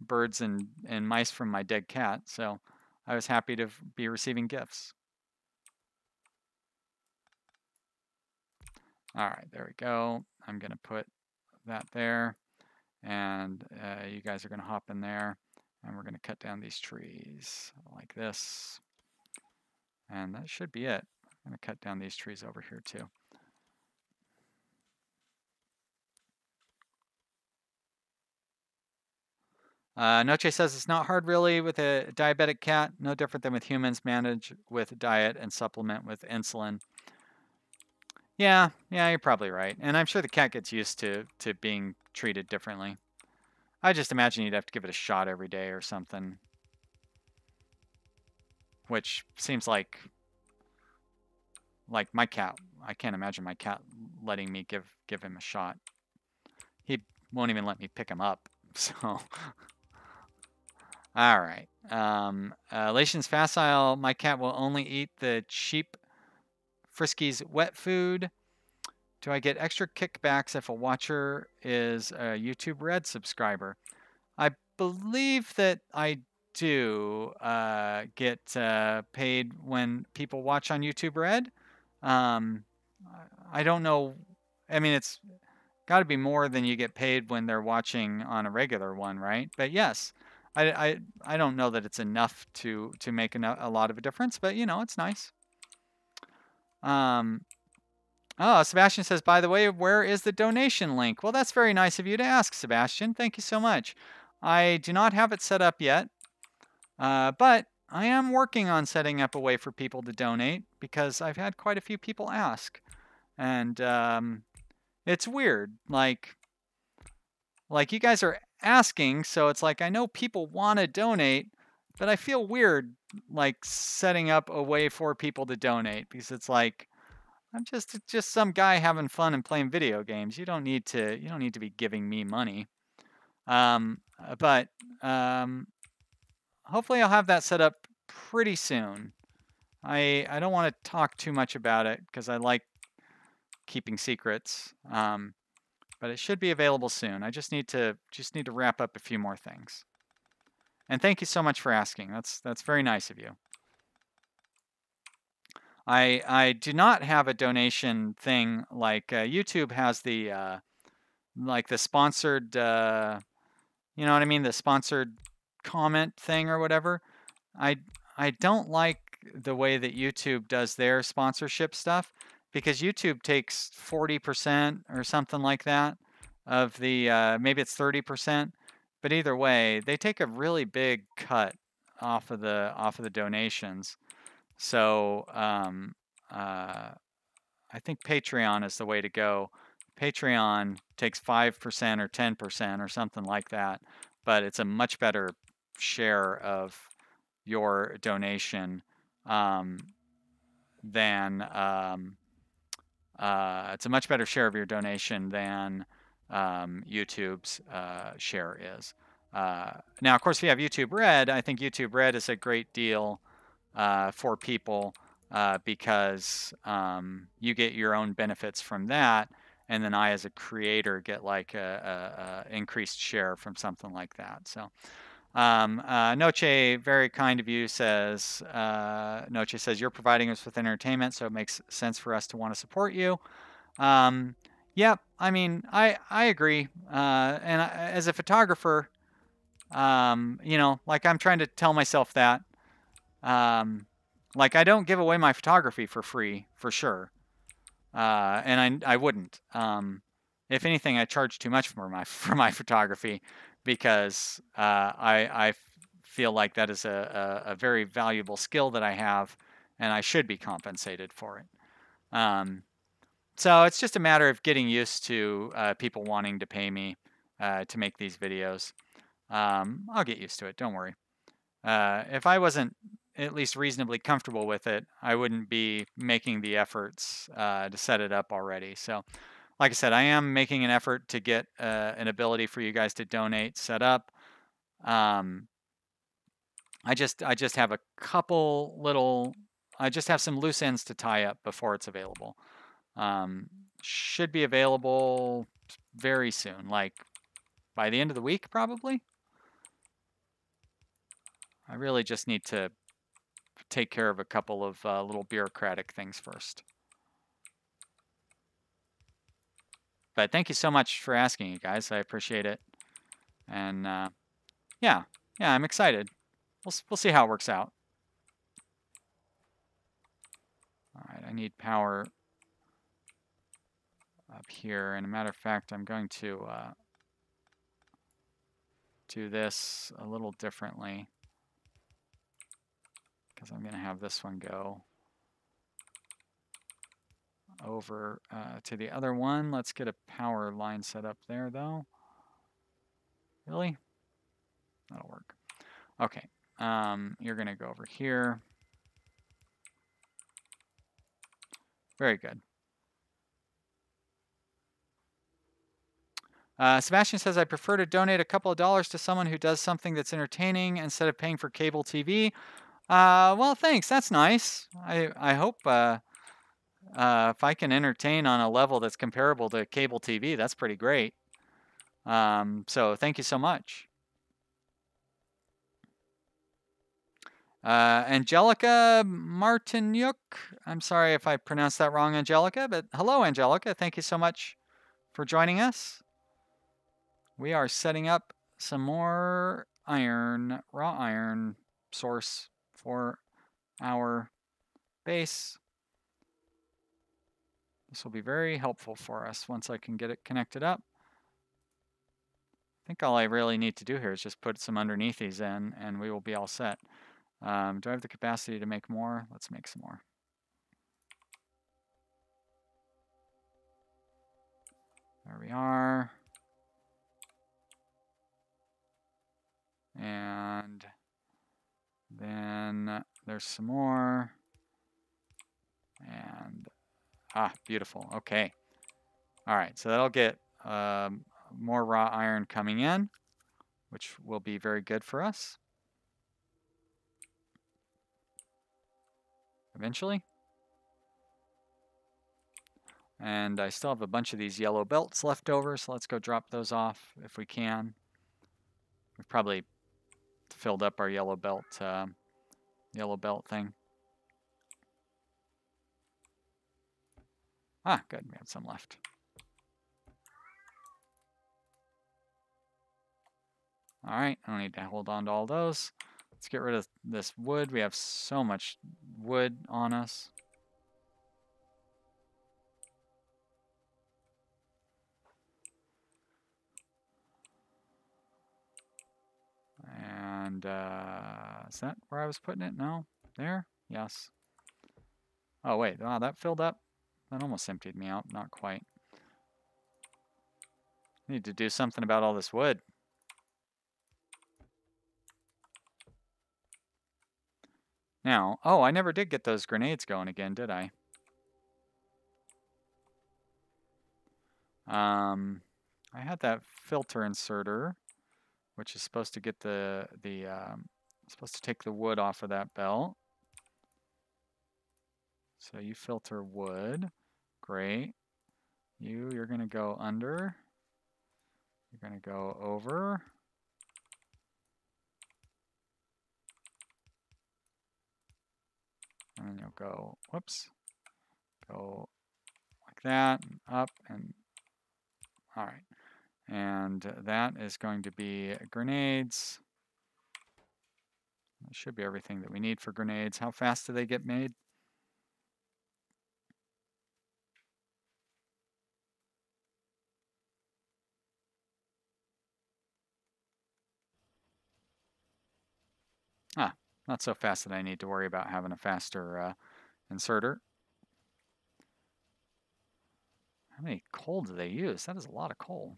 birds and mice from my dead cat. So I was happy to be receiving gifts. All right, there we go. I'm gonna put that there, and you guys are gonna hop in there, and we're gonna cut down these trees like this, and that should be it. I'm gonna cut down these trees over here too. Noche says it's not hard really with a diabetic cat, no different than with humans. Manage with diet and supplement with insulin. Yeah, you're probably right. And I'm sure the cat gets used to being treated differently. I just imagine you'd have to give it a shot every day or something. Which seems like my cat. I can't imagine my cat letting me give him a shot. He won't even let me pick him up. So, all right. Lation's facile. My cat will only eat the cheap Friskies wet food. Do I get extra kickbacks if a watcher is a YouTube Red subscriber? I believe that I do get paid when people watch on YouTube Red. Um, I don't know. I mean, it's got to be more than you get paid when they're watching on a regular one, right? But yes, I don't know that it's enough to make a lot of a difference, but you know, it's nice. Oh, Sebastian says, by the way, where is the donation link? Well, that's very nice of you to ask, Sebastian. Thank you so much. I do not have it set up yet, but I am working on setting up a way for people to donate because I've had quite a few people ask. And it's weird. Like you guys are asking, so it's like I know people want to donate, but I feel weird like setting up a way for people to donate because it's like I'm just some guy having fun and playing video games. You don't need to be giving me money. But hopefully I'll have that set up pretty soon. I don't want to talk too much about it because I like keeping secrets. But it should be available soon. I just need to wrap up a few more things. And thank you so much for asking. That's very nice of you. I do not have a donation thing like YouTube has the like the sponsored you know what I mean, the sponsored comment thing or whatever. I don't like the way that YouTube does their sponsorship stuff because YouTube takes 40% or something like that of the maybe it's 30%, but either way, they take a really big cut off of the donations. So I think Patreon is the way to go. Patreon takes 5% or 10% or something like that, but it's a much better share of your donation than it's a much better share of your donation than YouTube's share is. Now, of course, if you have YouTube Red, I think YouTube Red is a great deal for people because you get your own benefits from that, and then I, as a creator, get like a increased share from something like that. So, Noche, very kind of you, says Noche says you're providing us with entertainment, so it makes sense for us to want to support you. Yeah, I mean, I agree. And as a photographer, you know, like I'm trying to tell myself that. Like I don't give away my photography for free, for sure. And I wouldn't. if anything, I charge too much for my photography because I feel like that is a very valuable skill that I have, and I should be compensated for it. So it's just a matter of getting used to people wanting to pay me to make these videos. I'll get used to it. Don't worry. If I wasn't at least reasonably comfortable with it, I wouldn't be making the efforts to set it up already. So, like I said, I am making an effort to get an ability for you guys to donate set up. I just have a couple little, I just have some loose ends to tie up before it's available. Should be available very soon, like by the end of the week, probably. I really just need to take care of a couple of little bureaucratic things first. But thank you so much for asking, you guys. I appreciate it. And yeah, I'm excited. We'll see how it works out. All right, I need power up here. And a matter of fact, I'm going to do this a little differently because I'm going to have this one go over to the other one. Let's get a power line set up there, though. Really? That'll work. Okay. You're going to go over here. Very good. Sebastian says, I prefer to donate a couple of dollars to someone who does something that's entertaining instead of paying for cable TV. Well, thanks. That's nice. I hope if I can entertain on a level that's comparable to cable TV, that's pretty great. So thank you so much. Angelica Martinyuk. I'm sorry if I pronounced that wrong, Angelica, but hello, Angelica. Thank you so much for joining us. We are setting up some more iron, raw iron source for our base. This will be very helpful for us once I can get it connected up. I think all I really need to do here is just put some underneath these in and we will be all set. Do I have the capacity to make more? Let's make some more. There we are. And then there's some more. And, beautiful. Okay. All right, so that'll get more raw iron coming in, which will be very good for us eventually. And I still have a bunch of these yellow belts left over, so let's go drop those off if we can. We've probably filled up our yellow belt thing. Good, we have some left. All right, I don't need to hold on to all those. Let's get rid of this wood. We have so much wood on us. And is that where I was putting it? No? There? Yes. Oh, wait. Wow, that filled up? That almost emptied me out. Not quite. Need to do something about all this wood. Now, I never did get those grenades going again, did I? I had that filter inserter, which is supposed to get supposed to take the wood off of that belt. So you filter wood. Great. You're going to go under. You're going to go over. And then you'll go, whoops, go like that, and up, and all right. And that is going to be grenades. That should be everything that we need for grenades. How fast do they get made? Ah, not so fast that I need to worry about having a faster inserter. How many coal do they use? That is a lot of coal.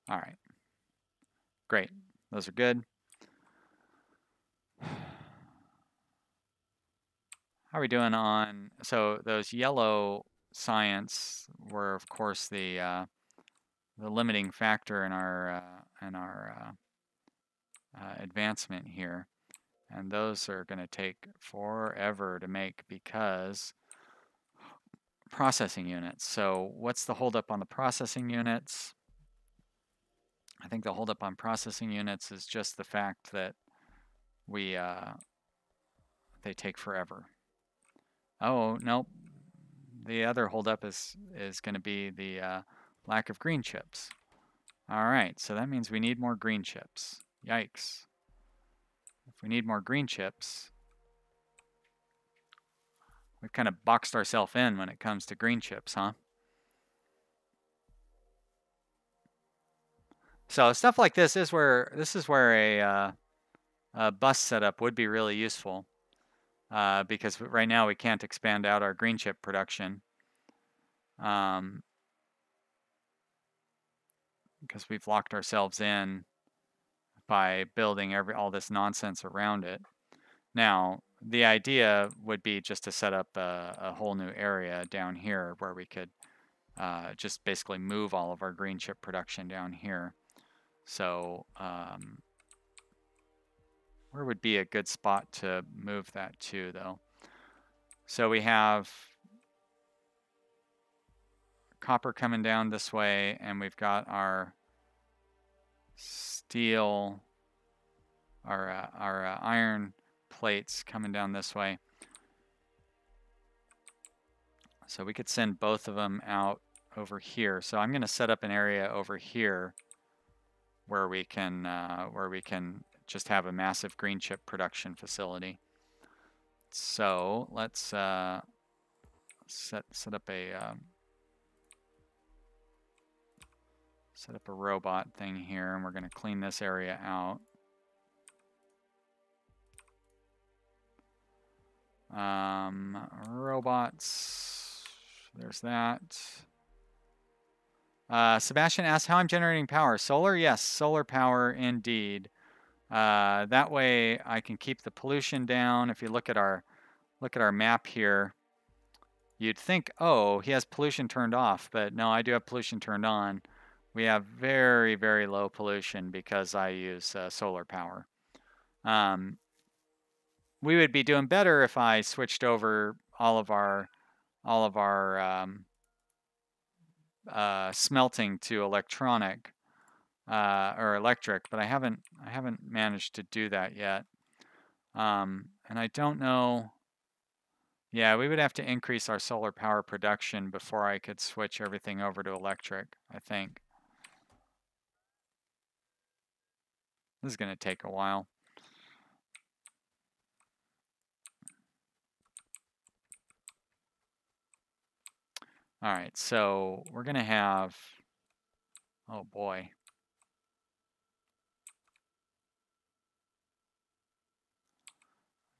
All right. Great. Those are good. How are we doing on, so those yellow science were, of course, the limiting factor in our advancement here. And those are going to take forever to make because processing units. So what's the holdup on the processing units? I think the holdup on processing units is just the fact that they take forever. Oh, nope. The other holdup is going to be the lack of green chips. All right, so that means we need more green chips. Yikes. If we need more green chips, we've kind of boxed ourselves in when it comes to green chips, huh? So stuff like this is where a bus setup would be really useful because right now we can't expand out our green chip production because we've locked ourselves in by building all this nonsense around it. Now, the idea would be just to set up a whole new area down here where we could just basically move all of our green chip production down here. So where would be a good spot to move that to, though? So we have copper coming down this way, and we've got our steel, our iron plates coming down this way. So we could send both of them out over here. So I'm going to set up an area over here where we can just have a massive green chip production facility. So let's set up a robot thing here, and we're going to clean this area out. Robots, there's that. Sebastian asks how I'm generating power. Solar? Yes, solar power indeed. That way I can keep the pollution down. If you look at our map here, you'd think, oh, he has pollution turned off, but no, I do have pollution turned on. We have very, very low pollution because I use solar power. We would be doing better if I switched over all of our smelting to electronic or electric, but I haven't managed to do that yet. And I don't know. Yeah, we would have to increase our solar power production before I could switch everything over to electric, I think. This is going to take a while. All right, so we're going to have, oh boy.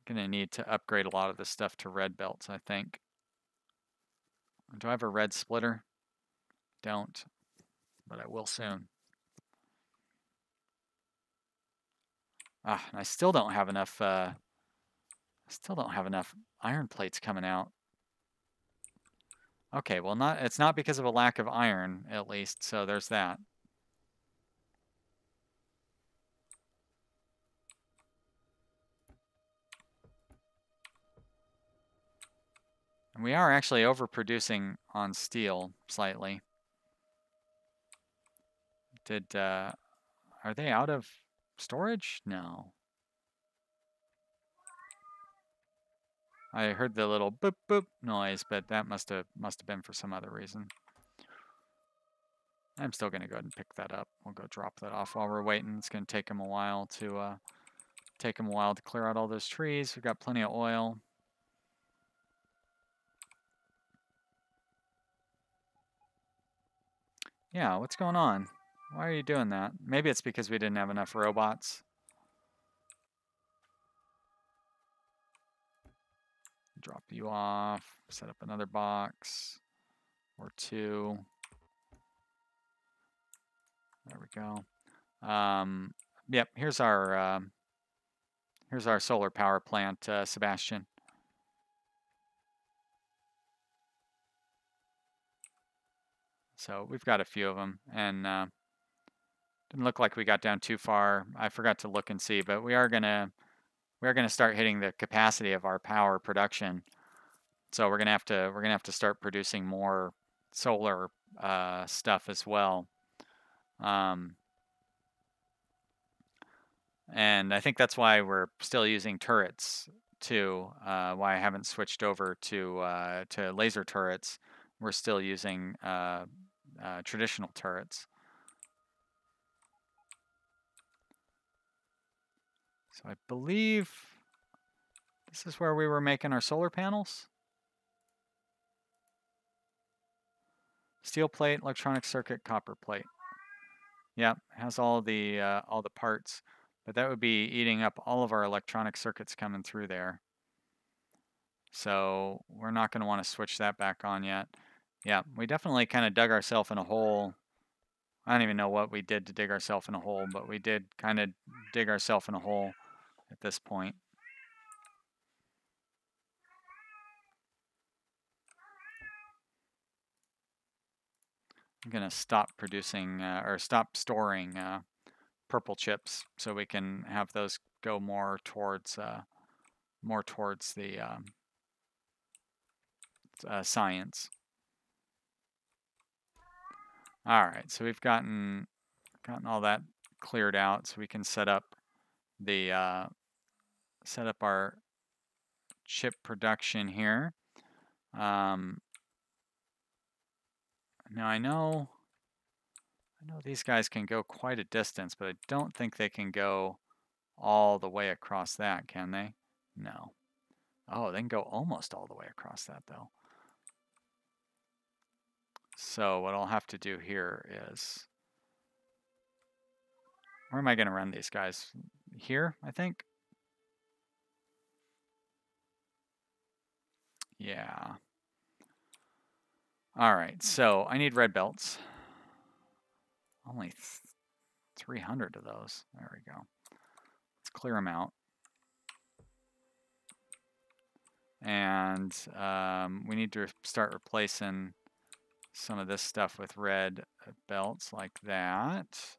Going to need to upgrade a lot of this stuff to red belts, I think. Do I have a red splitter? Don't, but I will soon. Ah, and I still don't have enough iron plates coming out. Okay, well it's not because of a lack of iron, at least, so there's that. And we are actually overproducing on steel slightly. Are they out of storage? No. I heard the little boop boop noise, but that must have been for some other reason. I'm still gonna go ahead and pick that up. We'll go drop that off while we're waiting. It's gonna take them a while to clear out all those trees. We've got plenty of oil. Yeah, what's going on? Why are you doing that? Maybe it's because we didn't have enough robots. you off, set up another box or two. There we go. Yep, here's our solar power plant, Sebastian. So we've got a few of them, and didn't look like we got down too far. I forgot to look and see, but we are gonna start hitting the capacity of our power production. So we're gonna have to start producing more solar stuff as well. And I think that's why we're still using turrets too. Why I haven't switched over to laser turrets. We're still using traditional turrets. So I believe this is where we were making our solar panels. Steel plate, electronic circuit, copper plate. Yep, has all the parts, but that would be eating up all of our electronic circuits coming through there. So we're not going to want to switch that back on yet. Yeah, we definitely kind of dug ourselves in a hole. I don't even know what we did to dig ourselves in a hole, but we did kind of dig ourselves in a hole at this point. I'm going to stop producing or stop storing purple chips so we can have those go more towards the science. All right, so we've gotten all that cleared out, so we can set up our chip production here. Now I know these guys can go quite a distance, but I don't think they can go all the way across that, can they? No. Oh, they can go almost all the way across that, though. So what I'll have to do here is, where am I going to run these guys? Here, I think? Yeah. All right, so I need red belts. Only 300 of those. There we go. Let's clear them out. And we need to start replacing some of this stuff with red belts like that.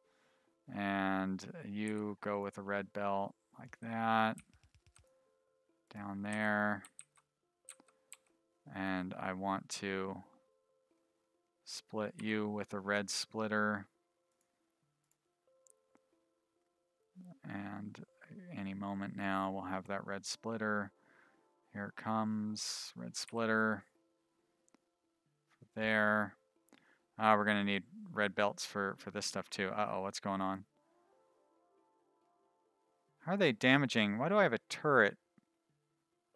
And you go with a red belt like that. Down there. And I want to split you with a red splitter. And any moment now we'll have that red splitter. Here it comes, red splitter. There. We're going to need red belts for this stuff too. Uh-oh, what's going on? How are they damaging? Why do I have a turret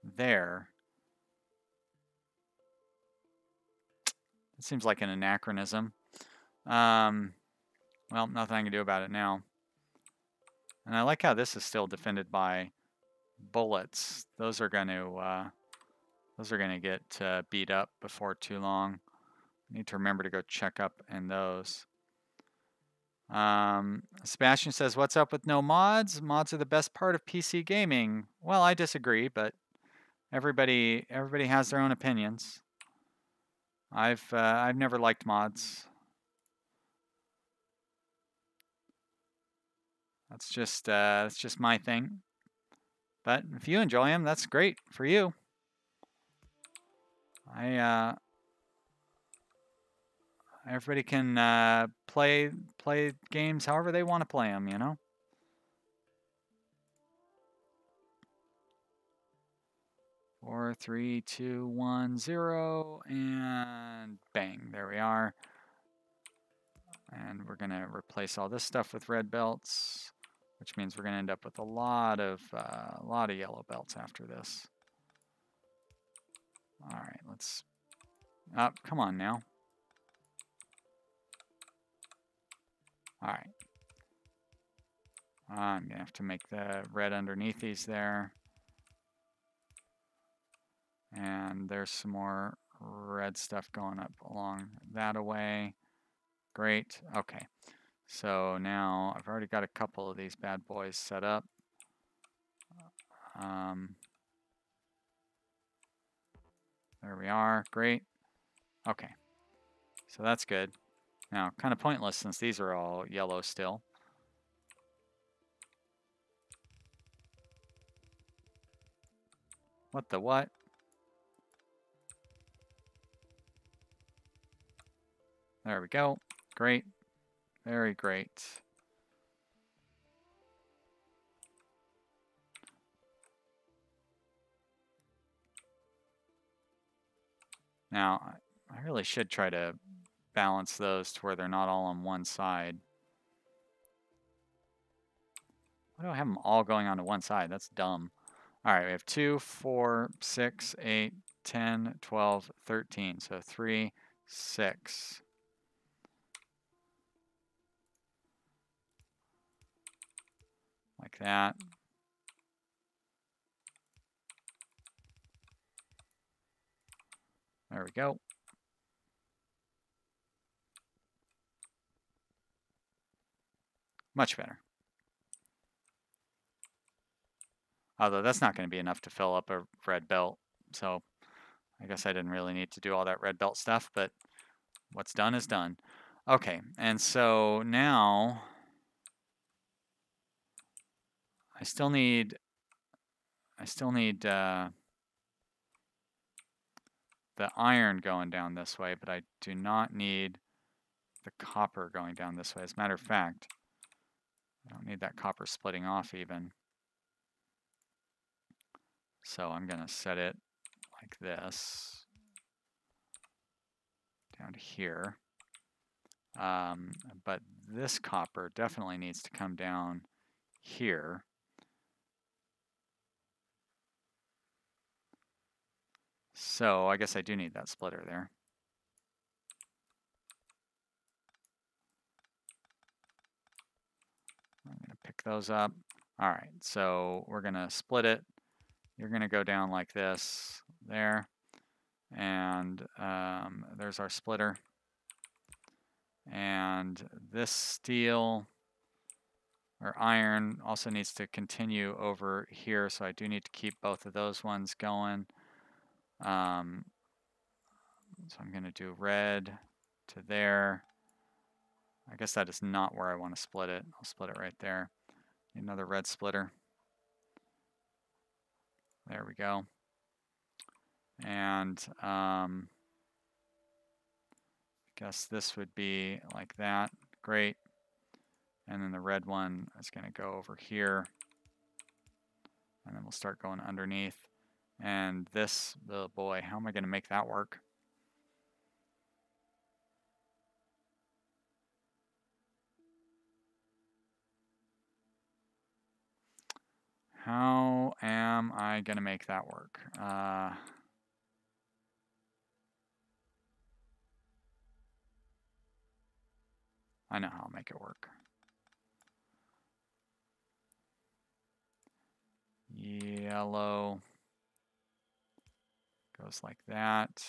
there? It seems like an anachronism. Well, nothing I can do about it now. And I like how this is still defended by bullets. Those are going to get beat up before too long. Need to remember to go check up in those. Sebastian says, "What's up with no mods? Mods are the best part of PC gaming." Well, I disagree, but everybody has their own opinions. I've never liked mods. That's just my thing. But if you enjoy them, that's great for you. Everybody can play games however they want to play them, you know. 4, 3, 2, 1, 0, and bang! There we are. And we're gonna replace all this stuff with red belts, which means we're gonna end up with a lot of yellow belts after this. All right, let's. Come on now. All right. I'm gonna have to make the red underneath these there. And there's some more red stuff going up along that away. Great. Okay. So now I've already got a couple of these bad boys set up. There we are. Great. Okay. So that's good. Now, kind of pointless since these are all yellow still. What the what? There we go. Great. Very great. Now, I really should try to balance those to where they're not all on one side. Why do I have them all going onto one side? That's dumb. All right, we have 2, 4, 6, 8, 10, 12, 13. So 3, 6. Like that. There we go. Much better. Although that's not going to be enough to fill up a red belt. So I guess I didn't really need to do all that red belt stuff, but what's done is done. Okay, and so now I still need the iron going down this way, but I do not need the copper going down this way. As a matter of fact, I don't need that copper splitting off even. So I'm going to set it like this down to here. But this copper definitely needs to come down here. So I guess I do need that splitter there. I'm going to pick those up. All right, so we're going to split it. You're going to go down like this, there. And there's our splitter. And this steel or iron also needs to continue over here, so I do need to keep both of those ones going. So I'm going to do red to there. I guess that is not where I want to split it. I'll split it right there. Need another red splitter. There we go. And I guess this would be like that. Great. And then the red one is going to go over here. And then we'll start going underneath. And this, oh boy, how am I going to make that work? How am I going to make that work? I know how I'll make it work. Yellow goes like that.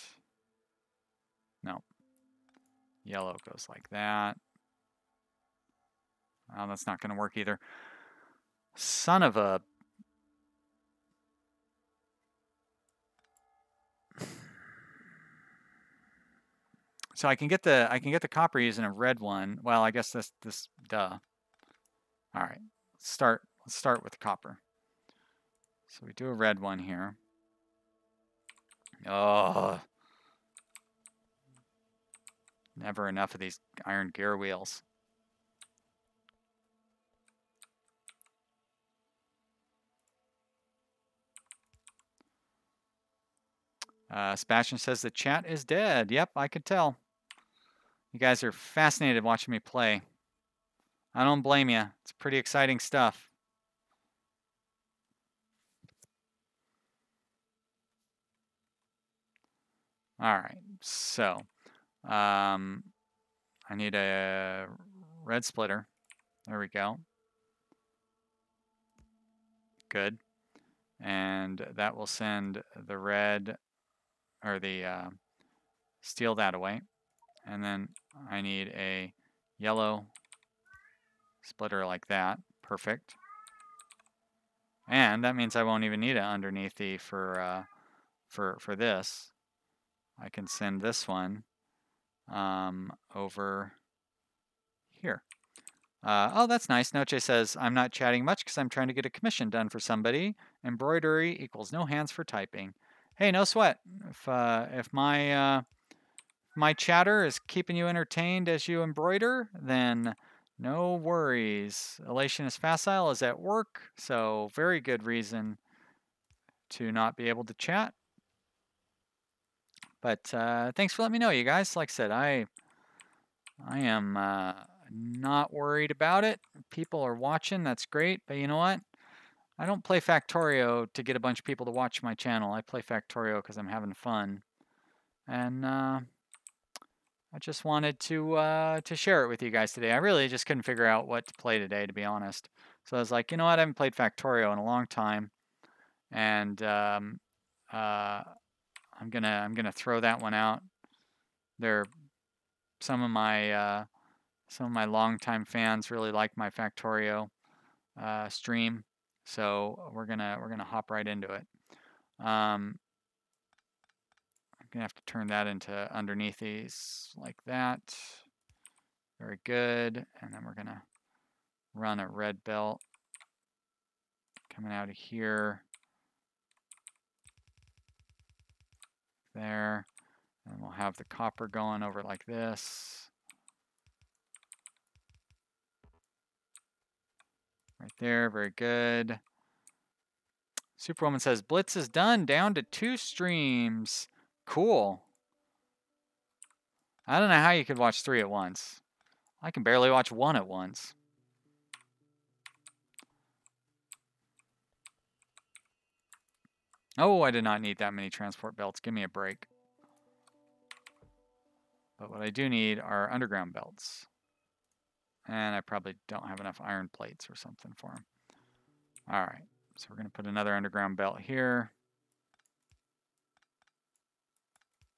No. Yellow goes like that. Oh, that's not going to work either. Son of a... So I can get the copper using a red one. Well, I guess this duh. All right. Let's start with copper. So we do a red one here. Oh. Never enough of these iron gear wheels. Sebastian says the chat is dead. Yep, I could tell. You guys are fascinated watching me play. I don't blame you. It's pretty exciting stuff. All right, so I need a red splitter. There we go. Good. And that will send the red or steal that away. And then I need a yellow splitter like that. Perfect. And that means I won't even need it underneath the for this. I can send this one over here. Oh, that's nice. Noche says, I'm not chatting much because I'm trying to get a commission done for somebody. Embroidery equals no hands for typing. Hey, no sweat. If my chatter is keeping you entertained as you embroider, then no worries. Elation is facile is at work, so very good reason to not be able to chat. But thanks for letting me know, you guys. Like I said, I am not worried about it. People are watching, that's great. But you know what? I don't play Factorio to get a bunch of people to watch my channel. I play Factorio because I'm having fun. And I just wanted to share it with you guys today. I really just couldn't figure out what to play today, to be honest. So I was like, you know what? I haven't played Factorio in a long time, and I'm gonna throw that one out. There, some of my longtime fans really like my Factorio stream, so we're gonna hop right into it. I'm gonna have to turn that into underneath these like that. Very good, and then we're gonna run a red belt coming out of here, there, and we'll have the copper going over like this. Right there, very good. Superwoman says, Blitz is done, down to 2 streams. Cool. I don't know how you could watch 3 at once. I can barely watch 1 at once. Oh, I did not need that many transport belts. Give me a break. But what I do need are underground belts. And I probably don't have enough iron plates or something for them. All right, so we're going to put another underground belt here.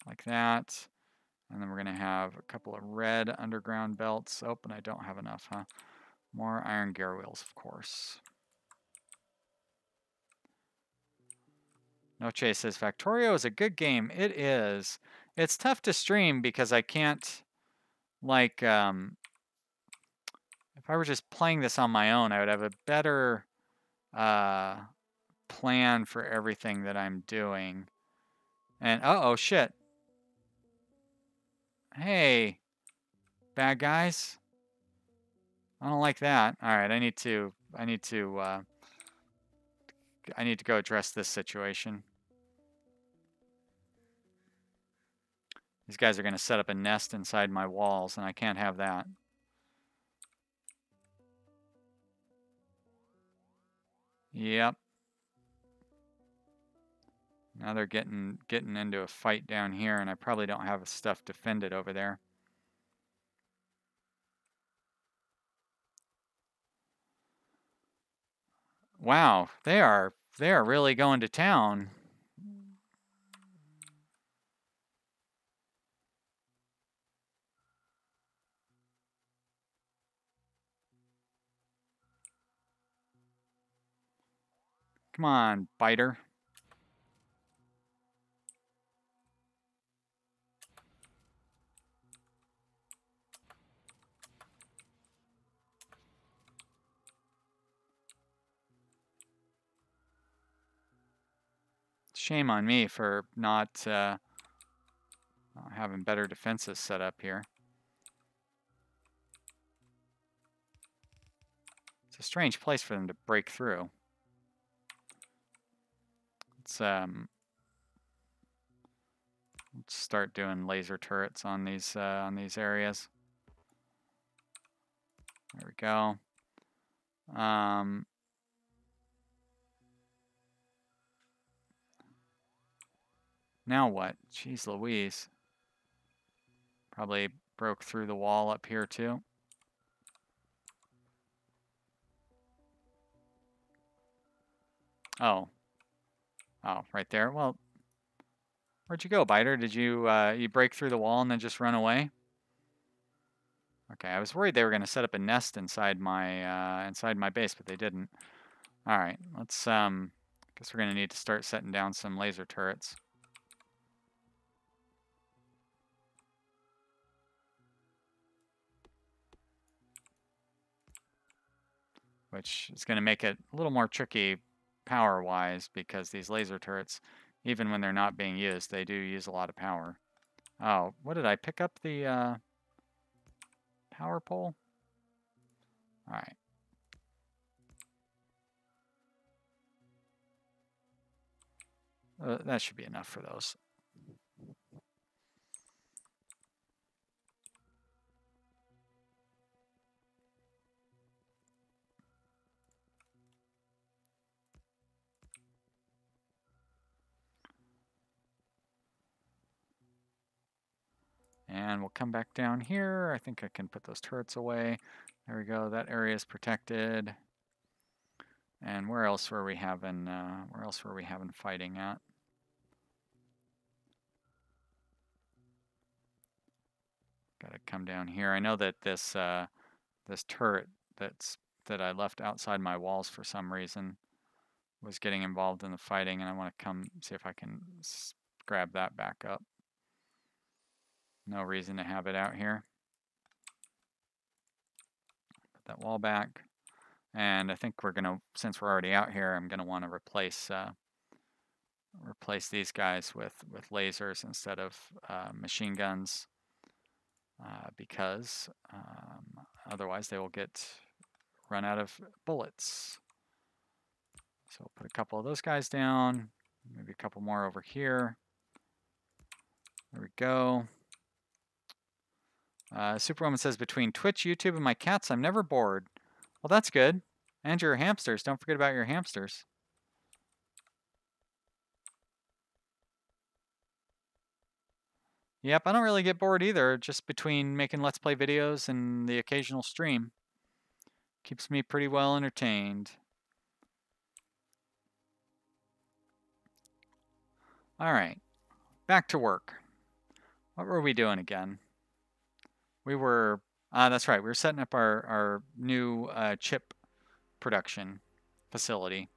Like that. And then we're going to have a couple of red underground belts. Oh, and I don't have enough, huh? More iron gear wheels, of course. Noche says, Factorio is a good game. It is. It's tough to stream because I can't, like, if I were just playing this on my own, I would have a better plan for everything that I'm doing. And, uh-oh, shit. Hey, bad guys. I don't like that. All right, I need to go address this situation. These guys are going to set up a nest inside my walls, and I can't have that. Yep. Now they're getting into a fight down here, and I probably don't have stuff defended over there. Wow, they are really going to town. Come on, biter. Shame on me for not having better defenses set up here. It's a strange place for them to break through. Let's start doing laser turrets on these areas. There we go. Now what? Jeez Louise. Probably broke through the wall up here too. Oh. Oh, right there. Well, Where'd you go, Biter? Did you you break through the wall and then just run away? Okay, I was worried they were going to set up a nest inside my base, but they didn't. All right, let's guess we're going to need to start setting down some laser turrets. Which is going to make it a little more tricky power-wise because these laser turrets, even when they're not being used, they do use a lot of power. Oh, what did I pick up the power pole? All right. That should be enough for those. And we'll come back down here. I think I can put those turrets away. There we go. That area is protected. And where else were we having fighting at? Got to come down here. I know that this this turret that I left outside my walls for some reason was getting involved in the fighting, and I want to come see if I can grab that back up. No reason to have it out here. Put that wall back. And I think we're gonna, since we're already out here, I'm gonna want to replace these guys with lasers instead of machine guns, because otherwise they will get run out of bullets. So we'll put a couple of those guys down, maybe a couple more over here. There we go. Superwoman says, between Twitch, YouTube, and my cats, I'm never bored. Well, that's good. And your hamsters. Don't forget about your hamsters. Yep, I don't really get bored either, just between making Let's Play videos and the occasional stream. Keeps me pretty well entertained. All right, back to work. What were we doing again? We were, that's right, we were setting up our new chip production facility.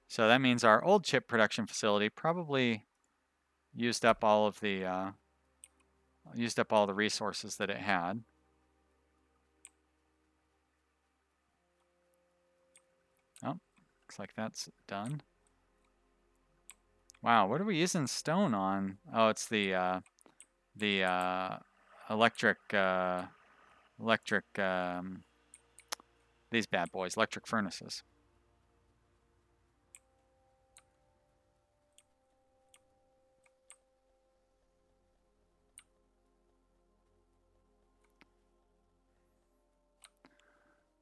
So that means our old chip production facility probably used up all of the resources that it had. Oh, looks like that's done. Wow, what are we using stone on? Oh, it's the electric these bad boys, electric furnaces.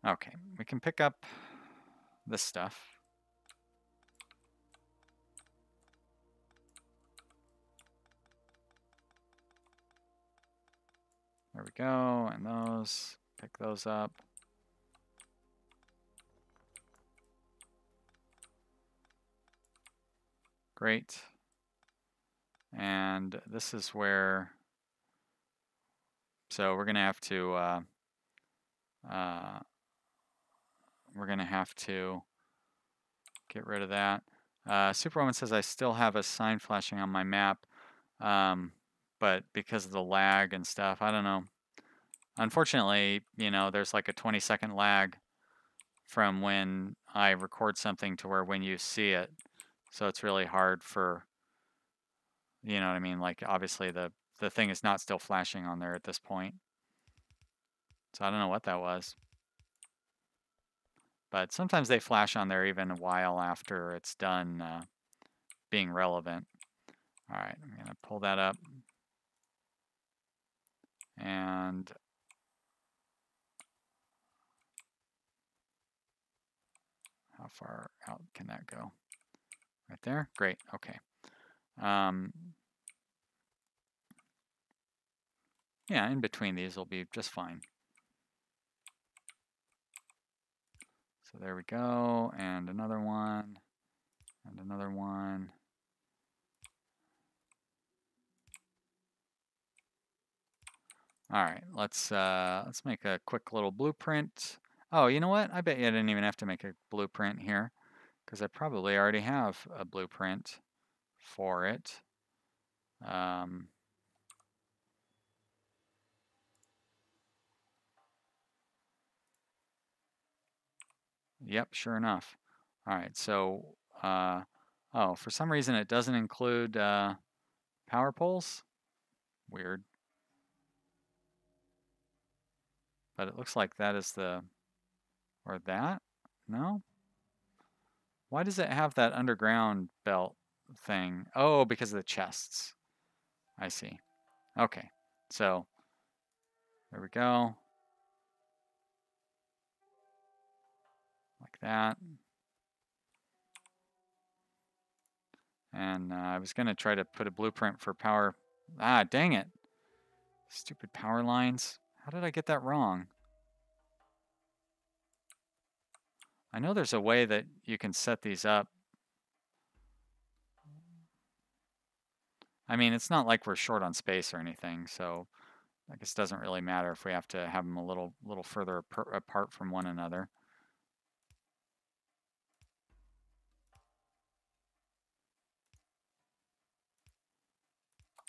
Okay, we can pick up this stuff. There we go, and those, pick those up. Great. And this is where, so we're gonna have to get rid of that. Superwoman says I still have a sign flashing on my map, but because of the lag and stuff, I don't know. Unfortunately, you know, there's like a 20-second lag from when I record something to where when you see it. So it's really hard for, you know what I mean? Like obviously the thing is not still flashing on there at this point. So I don't know what that was. But sometimes they flash on there even a while after it's done being relevant. All right, I'm gonna pull that up. And how far out can that go? Right there? Great, okay. Yeah, in between these will be just fine. So there we go, and another one, and another one. All right, let's make a quick little blueprint. Oh, you know what? I bet you I didn't even have to make a blueprint here because I probably already have a blueprint for it. Yep, sure enough. All right, so oh, for some reason it doesn't include power poles. Weird. But it looks like that is the, or that? No? Why does it have that underground belt thing? Oh, because of the chests. I see. Okay, so there we go. Like that. And I was going to try to put a blueprint for power. Ah, dang it. Stupid power lines. How did I get that wrong? I know there's a way that you can set these up. I mean, it's not like we're short on space or anything, so I guess it doesn't really matter if we have to have them a little further apart from one another.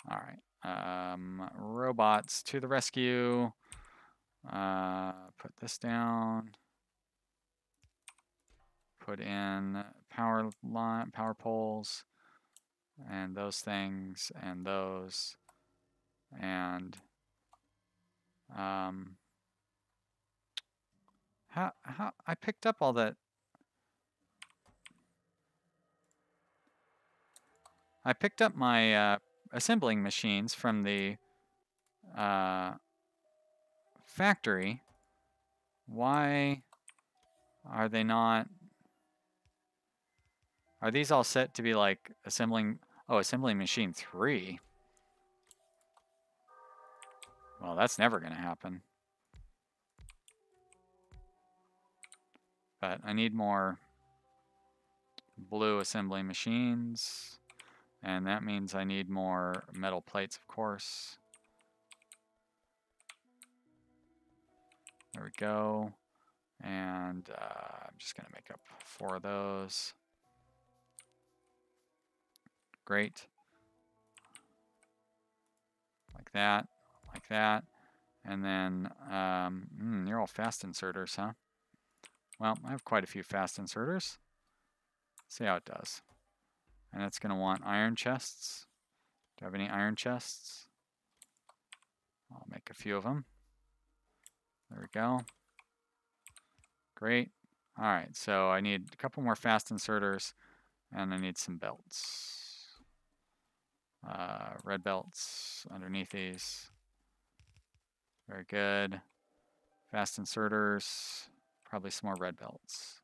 All right. Robots to the rescue. Put this down. Put in power poles, and those things, and those, and how I picked up all that. I picked up my assembling machines from the factory. Why are they not? Are these all set to be like assembling? Oh, assembling machine 3. Well, that's never going to happen. But I need more blue assembly machines. And that means I need more metal plates, of course. There we go. And I'm just going to make up 4 of those. Great. Like that, like that. And then, you're all fast inserters, huh? Well, I have quite a few fast inserters. See how it does. And it's going to want iron chests. Do I have any iron chests? I'll make a few of them. There we go. Great. All right, so I need a couple more fast inserters, and I need some belts. Red belts underneath these. Very good. Fast inserters. Probably some more red belts.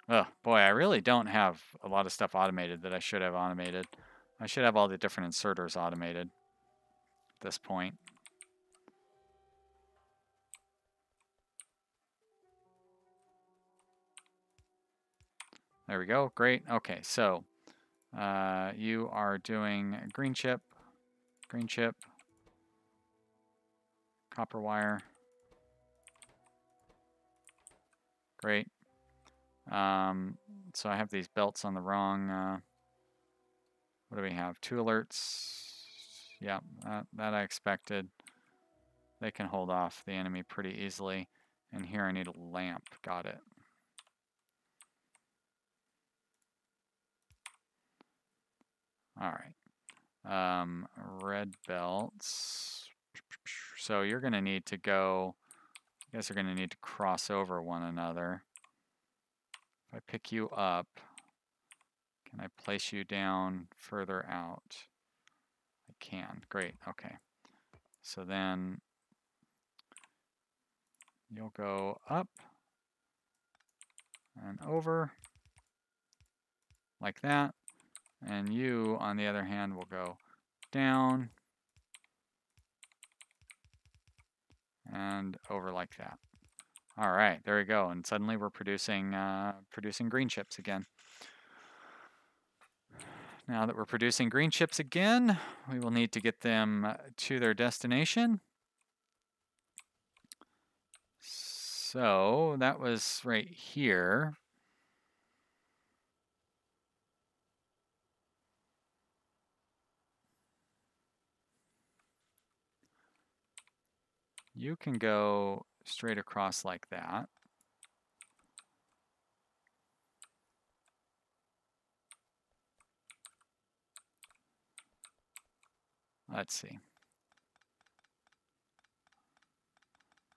Oh, boy, I really don't have a lot of stuff automated that I should have automated. I should have all the different inserters automated at this point. There we go. Great. Okay, so you are doing green chip, copper wire. Great. So I have these belts on the wrong. What do we have? 2 alerts. Yeah, that I expected. They can hold off the enemy pretty easily. And here I need a lamp. Got it. All right. Red belts. So you're going to need to go, I guess you're going to need to cross over one another. If I pick you up, can I place you down further out? I can. Great. Okay. So then you'll go up and over like that. And you, on the other hand, will go down and over like that. All right, there we go. And suddenly we're producing green chips again. Now that we're producing green chips again, we will need to get them to their destination. So that was right here. You can go straight across like that. Let's see.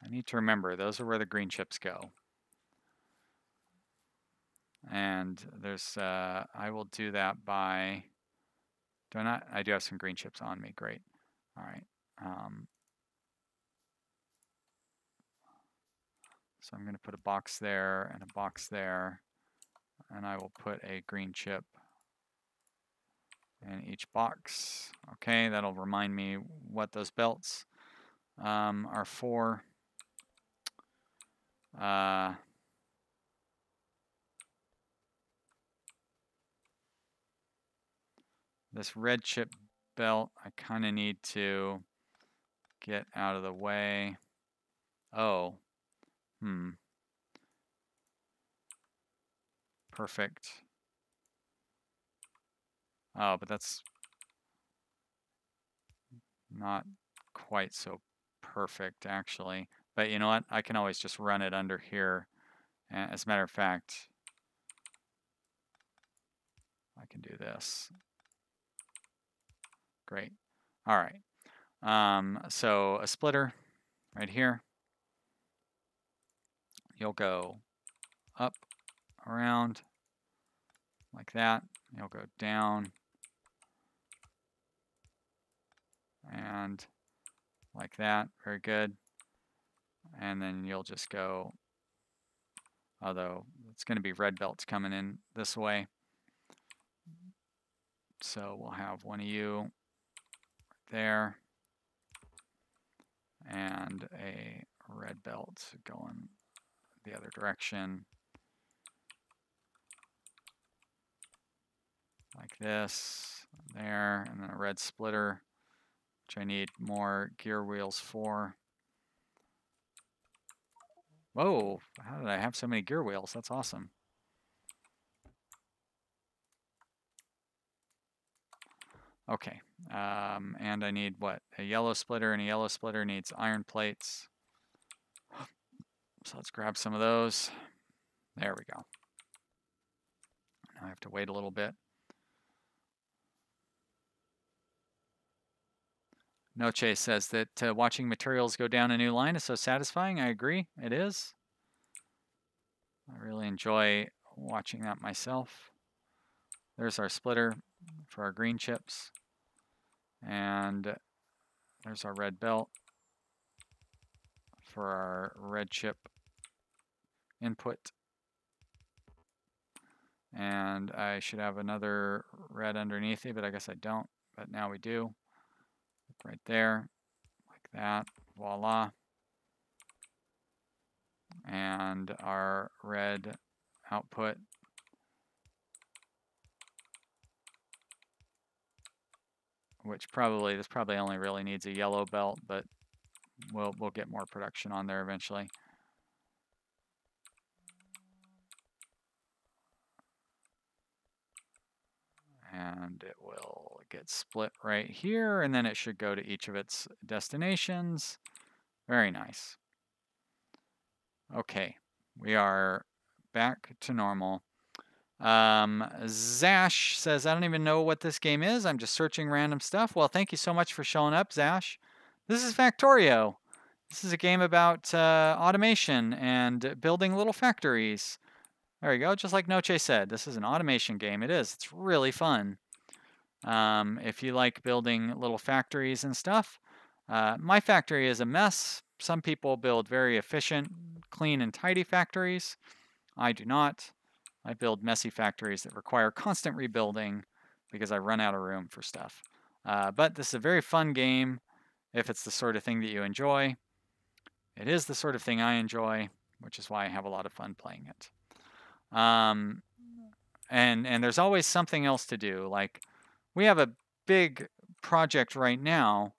I need to remember, those are where the green chips go. And there's, I will do that by, do I not? I do have some green chips on me, great. All right. So I'm gonna put a box there and a box there, and I will put a green chip in each box. Okay, that'll remind me what those belts are for. This red chip belt, I kind of need to get out of the way. Oh, perfect. Oh, but that's not quite so perfect, actually. But you know what? I can always just run it under here. As a matter of fact, I can do this. Great. All right. So a splitter right here. You'll go up, around, like that. You'll go down, and like that. Very good. And then you'll just go, although it's going to be red belts coming in this way. So we'll have one of you there and a red belt going the other direction like this, there, and then a red splitter, which I need more gear wheels for. Whoa, how did I have so many gear wheels? That's awesome. Okay, and I need what? A yellow splitter, and a yellow splitter needs iron plates. So let's grab some of those. There we go. Now I have to wait a little bit. Noche says that watching materials go down a new line is so satisfying. I agree, it is. I really enjoy watching that myself. There's our splitter for our green chips. And there's our red belt for our red chip input. And I should have another red underneath it, but I guess I don't. But now we do. Right there, like that. Voila. And our red output. Which probably, this probably only really needs a yellow belt, but we'll get more production on there eventually. And it will get split right here, and then it should go to each of its destinations. Very nice. Okay, we are back to normal. Zash says, I don't even know what this game is. I'm just searching random stuff. Well, thank you so much for showing up, Zash. This is Factorio. This is a game about automation and building little factories. There we go, just like Noche said. This is an automation game. It is. It's really fun. If you like building little factories and stuff. My factory is a mess. Some people build very efficient, clean, and tidy factories. I do not. I build messy factories that require constant rebuilding because I run out of room for stuff. But this is a very fun game if it's the sort of thing that you enjoy. It is the sort of thing I enjoy, which is why I have a lot of fun playing it. And there's always something else to do. Like we have a big project right now,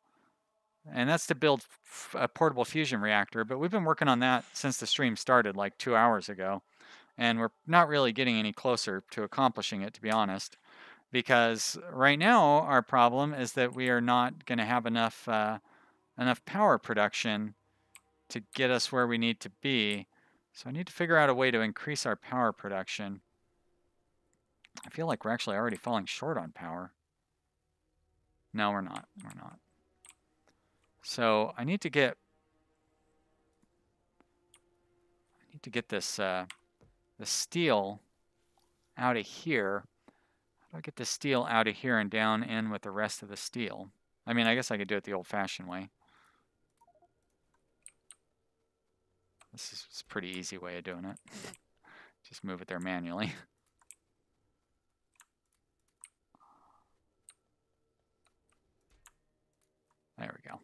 and that's to build a portable fusion reactor, but we've been working on that since the stream started like 2 hours ago, and we're not really getting any closer to accomplishing it, to be honest, because right now our problem is that we are not going to have enough power production to get us where we need to be. So I need to figure out a way to increase our power production. I feel like we're actually already falling short on power. No, we're not. We're not. So I need to get this the steel out of here. How do I get the steel out of here and down in with the rest of the steel? I mean, I guess I could do it the old-fashioned way. This is a pretty easy way of doing it. Just move it there manually. There we go.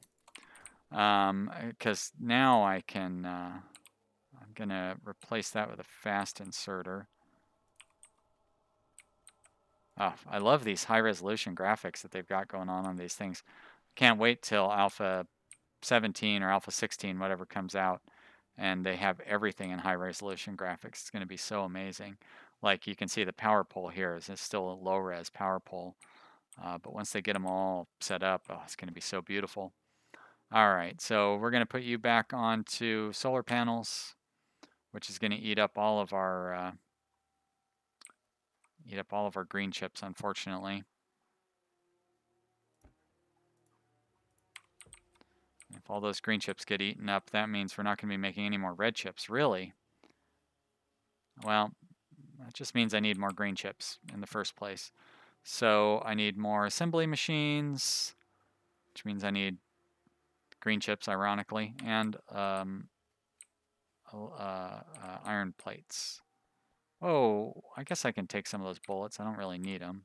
Because now I can, I'm going to replace that with a fast inserter. Oh, I love these high-resolution graphics that they've got going on these things. Can't wait till Alpha 17 or Alpha 16, whatever comes out, and they have everything in high-resolution graphics. It's going to be so amazing. Like, you can see the power pole here is still a low-res power pole. But once they get them all set up, oh, it's going to be so beautiful. All right, so we're going to put you back onto solar panels, which is going to eat up all of our green chips, unfortunately. If all those green chips get eaten up, that means we're not going to be making any more red chips, really. Well, that just means I need more green chips in the first place. So I need more assembly machines, which means I need green chips, ironically, and iron plates. Oh, I guess I can take some of those bullets. I don't really need them.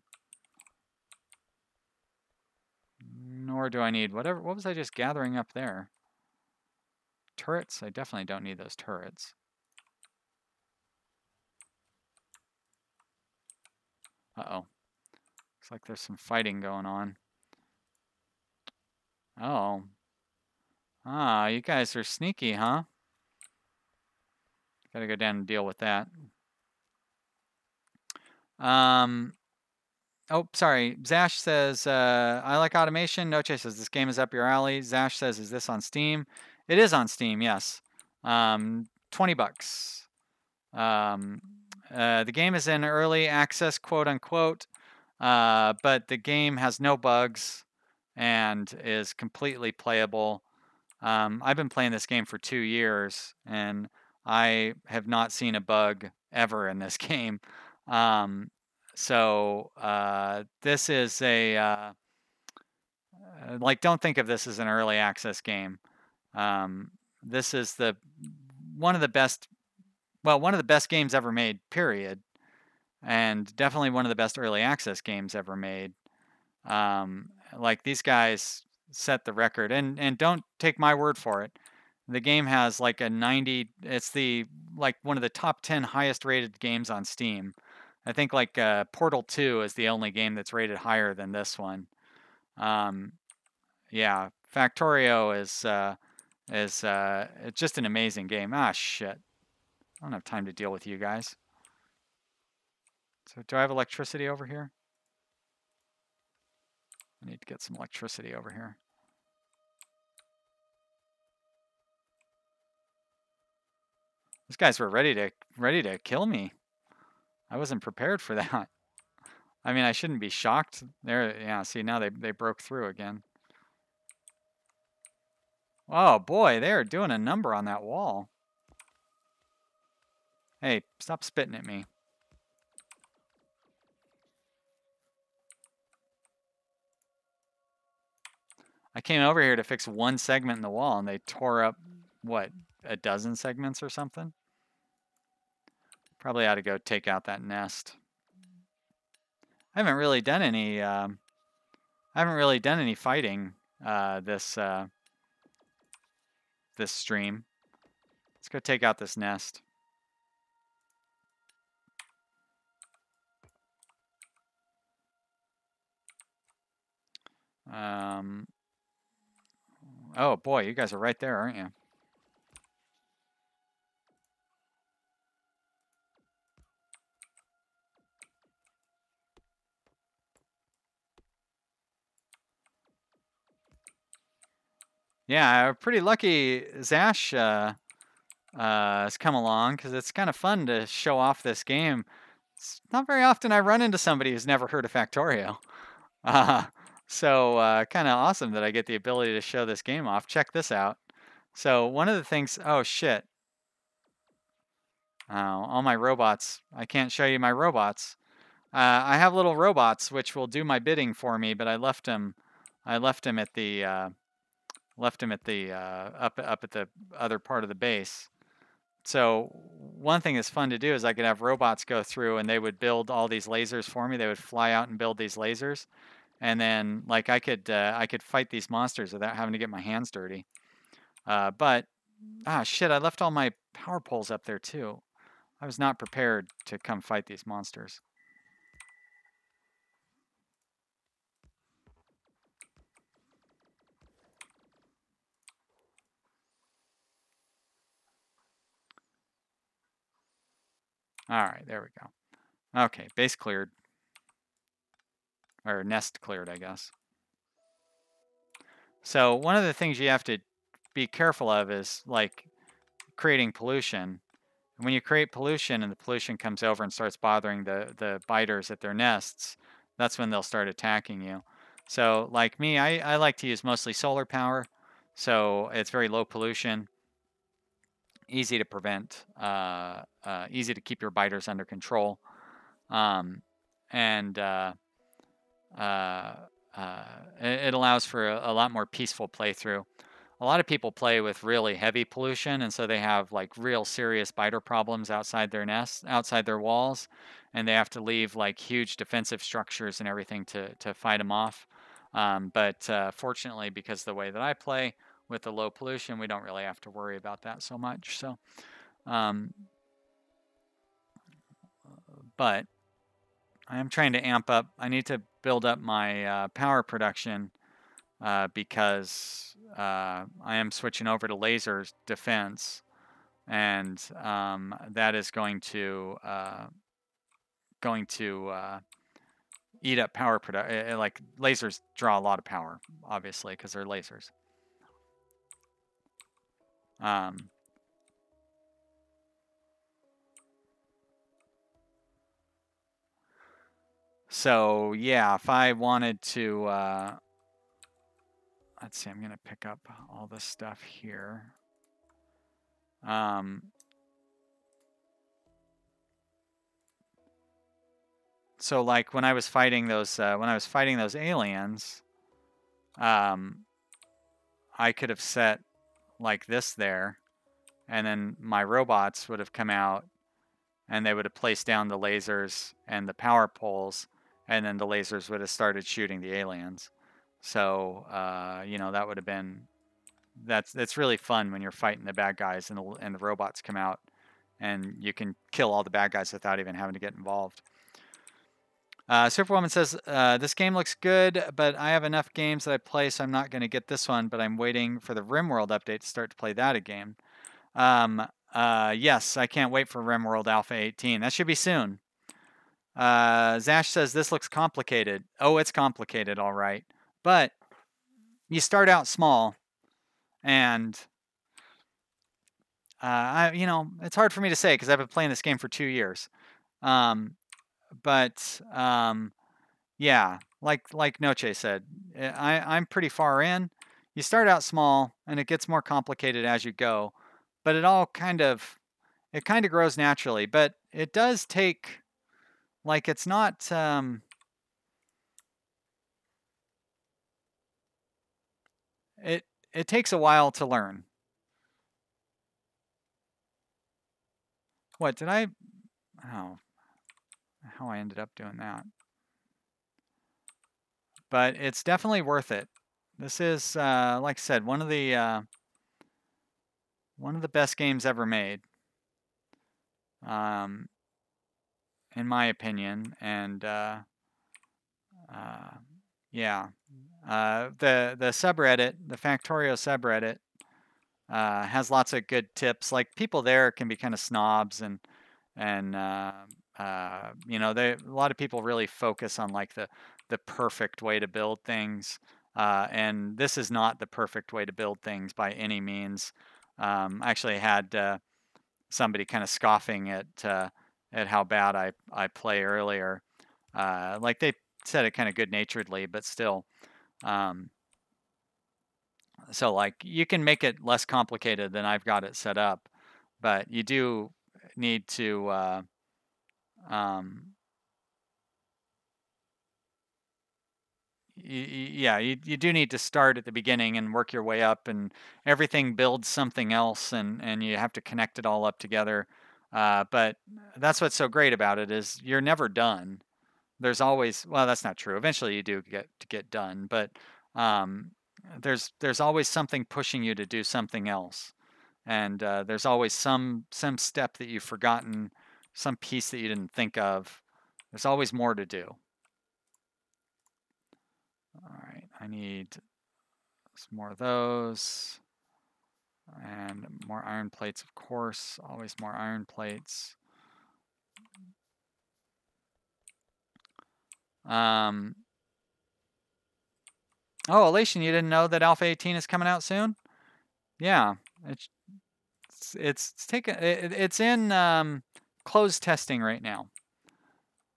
Nor do I need whatever. What was I just gathering up there? Turrets? I definitely don't need those turrets. Uh-oh. Looks like there's some fighting going on. Oh. Ah, you guys are sneaky, huh? Gotta go down and deal with that. Oh, sorry. Zash says, I like automation. Noche says, this game is up your alley. Zash says, is this on Steam? It is on Steam, yes. 20 bucks. The game is in early access, quote unquote, but the game has no bugs and is completely playable. I've been playing this game for 2 years, and I have not seen a bug ever in this game. So this is a like, don't think of this as an early access game. This is one of the best games ever made, period, and definitely one of the best early access games ever made. Like, these guys set the record, and don't take my word for it. The game has like a 90. It's one of the top 10 highest rated games on Steam. I think like Portal 2 is the only game that's rated higher than this one. Yeah, Factorio is it's just an amazing game. Ah, shit. I don't have time to deal with you guys. So do I have electricity over here? I need to get some electricity over here. These guys were ready to kill me. I wasn't prepared for that. I mean, I shouldn't be shocked. There, yeah, see, now they broke through again. Oh boy, they are doing a number on that wall. Hey, stop spitting at me. I came over here to fix one segment in the wall, and they tore up, what, a dozen segments or something? Probably ought to go take out that nest. I haven't really done any fighting this stream. Let's go take out this nest. Oh boy, you guys are right there, aren't you? Yeah, pretty lucky Zash has come along because it's kind of fun to show off this game. It's not very often I run into somebody who's never heard of Factorio. Uh, so kind of awesome that I get the ability to show this game off. Check this out. So one of the things, oh shit, all my robots. I can't show you my robots. I have little robots which will do my bidding for me, but I left them. I left them at the up at the other part of the base. So one thing that's fun to do is I could have robots go through and they would build all these lasers for me. They would fly out and build these lasers, and then like I could fight these monsters without having to get my hands dirty. But shit, I left all my power poles up there too. I was not prepared to come fight these monsters. All right, there we go. Okay, base cleared. Or nest cleared, I guess. So one of the things you have to be careful of is like creating pollution. When you create pollution and the pollution comes over and starts bothering the biters at their nests, that's when they'll start attacking you. So like me, I like to use mostly solar power. So it's very low pollution, easy to prevent, easy to keep your biters under control. Um, and uh, it allows for a lot more peaceful playthrough. A lot of people play with really heavy pollution, and so they have like real serious biter problems outside their nests, outside their walls, and they have to leave like huge defensive structures and everything to fight them off. But fortunately, because the way that I play with the low pollution, we don't really have to worry about that so much. So, um, but I am trying to amp up. I need to build up my power production because I am switching over to laser defense, and that is going to eat up power production. Like lasers draw a lot of power, obviously, because they're lasers. Um, so yeah, if I wanted to, let's see, I'm gonna pick up all this stuff here. Um, so like when I was fighting those aliens, um, I could have set like this there, and then my robots would have come out and they would have placed down the lasers and the power poles, and then the lasers would have started shooting the aliens. So that would have been that's really fun when you're fighting the bad guys and the robots come out, and you can kill all the bad guys without even having to get involved. Superwoman says, this game looks good, but I have enough games that I play, so I'm not going to get this one, but I'm waiting for the RimWorld update to start to play that again. Yes, I can't wait for RimWorld Alpha 18. That should be soon. Zash says, this looks complicated. Oh, it's complicated, all right. But you start out small, and it's hard for me to say because I've been playing this game for 2 years. But yeah, like Noche said, I'm pretty far in. You start out small, and it gets more complicated as you go, but it kind of grows naturally. But it does take, like, it's not. It takes a while to learn. What did I? Oh, how I ended up doing that. But it's definitely worth it. This is, like I said, one of the best games ever made, um, in my opinion. And Yeah. The subreddit, the Factorio subreddit, has lots of good tips. Like people there can be kind of snobs and you know, a lot of people really focus on like the perfect way to build things. And this is not the perfect way to build things by any means. I actually had somebody kind of scoffing at how bad I play earlier. Like they said it kind of good naturedly, but still. Um, so like you can make it less complicated than I've got it set up, but you do need to um, yeah, you do need to start at the beginning and work your way up, and everything builds something else, and you have to connect it all up together. But that's what's so great about it is you're never done. There's always, well, that's not true. Eventually you do get done, but um, there's always something pushing you to do something else, and there's always some step that you've forgotten, some piece that you didn't think of. There's always more to do. All right, I need some more of those. And more iron plates, of course. Always more iron plates. Um, oh, Elation, you didn't know that Alpha 18 is coming out soon? Yeah, it's it's in closed testing right now.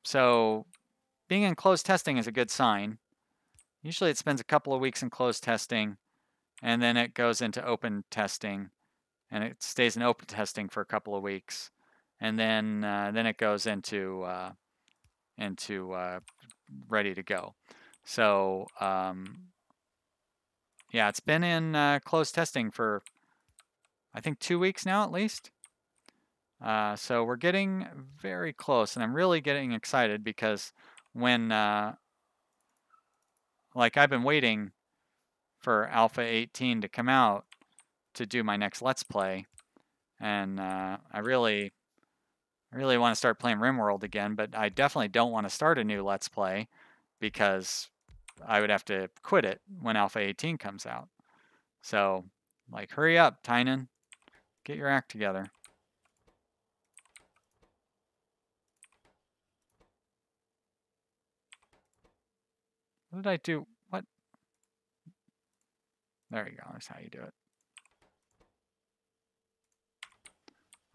So being in closed testing is a good sign. Usually it spends a couple of weeks in closed testing, and then it goes into open testing, and it stays in open testing for a couple of weeks, and then it goes into ready to go. So yeah, it's been in closed testing for I think 2 weeks now at least. So we're getting very close, and I'm really getting excited because when like I've been waiting for Alpha 18 to come out to do my next Let's Play, and I really want to start playing RimWorld again, but I definitely don't want to start a new Let's Play because I would have to quit it when Alpha 18 comes out. So, like, hurry up, Tynan. Get your act together. What did I do? What? There you go. That's how you do it.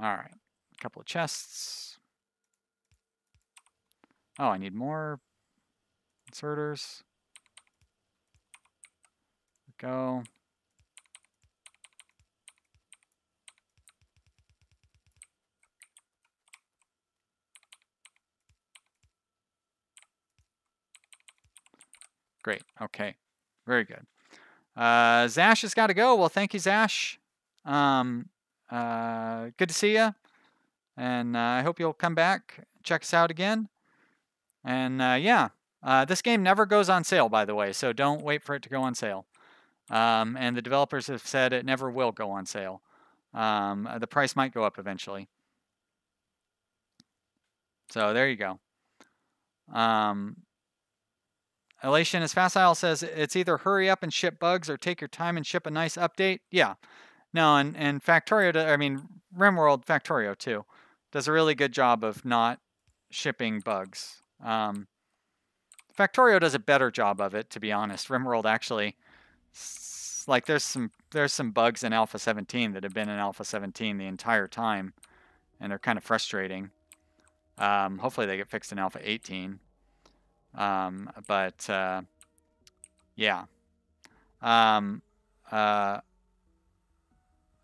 All right. A couple of chests. Oh, I need more inserters. Go. Great. Okay. Very good. Zash has got to go. Well, thank you, Zash. Good to see you. And I hope you'll come back, check us out again. And yeah, this game never goes on sale, by the way, so don't wait for it to go on sale. And the developers have said it never will go on sale. The price might go up eventually. So there you go. Elation is Facile says it's either hurry up and ship bugs or take your time and ship a nice update. Yeah. No, and Factorio, I mean, RimWorld Factorio too, does a really good job of not shipping bugs. Factorio does a better job of it, to be honest. RimWorld actually, like, there's some bugs in Alpha 17 that have been in Alpha 17 the entire time, and they're kind of frustrating. Hopefully they get fixed in Alpha 18. But yeah.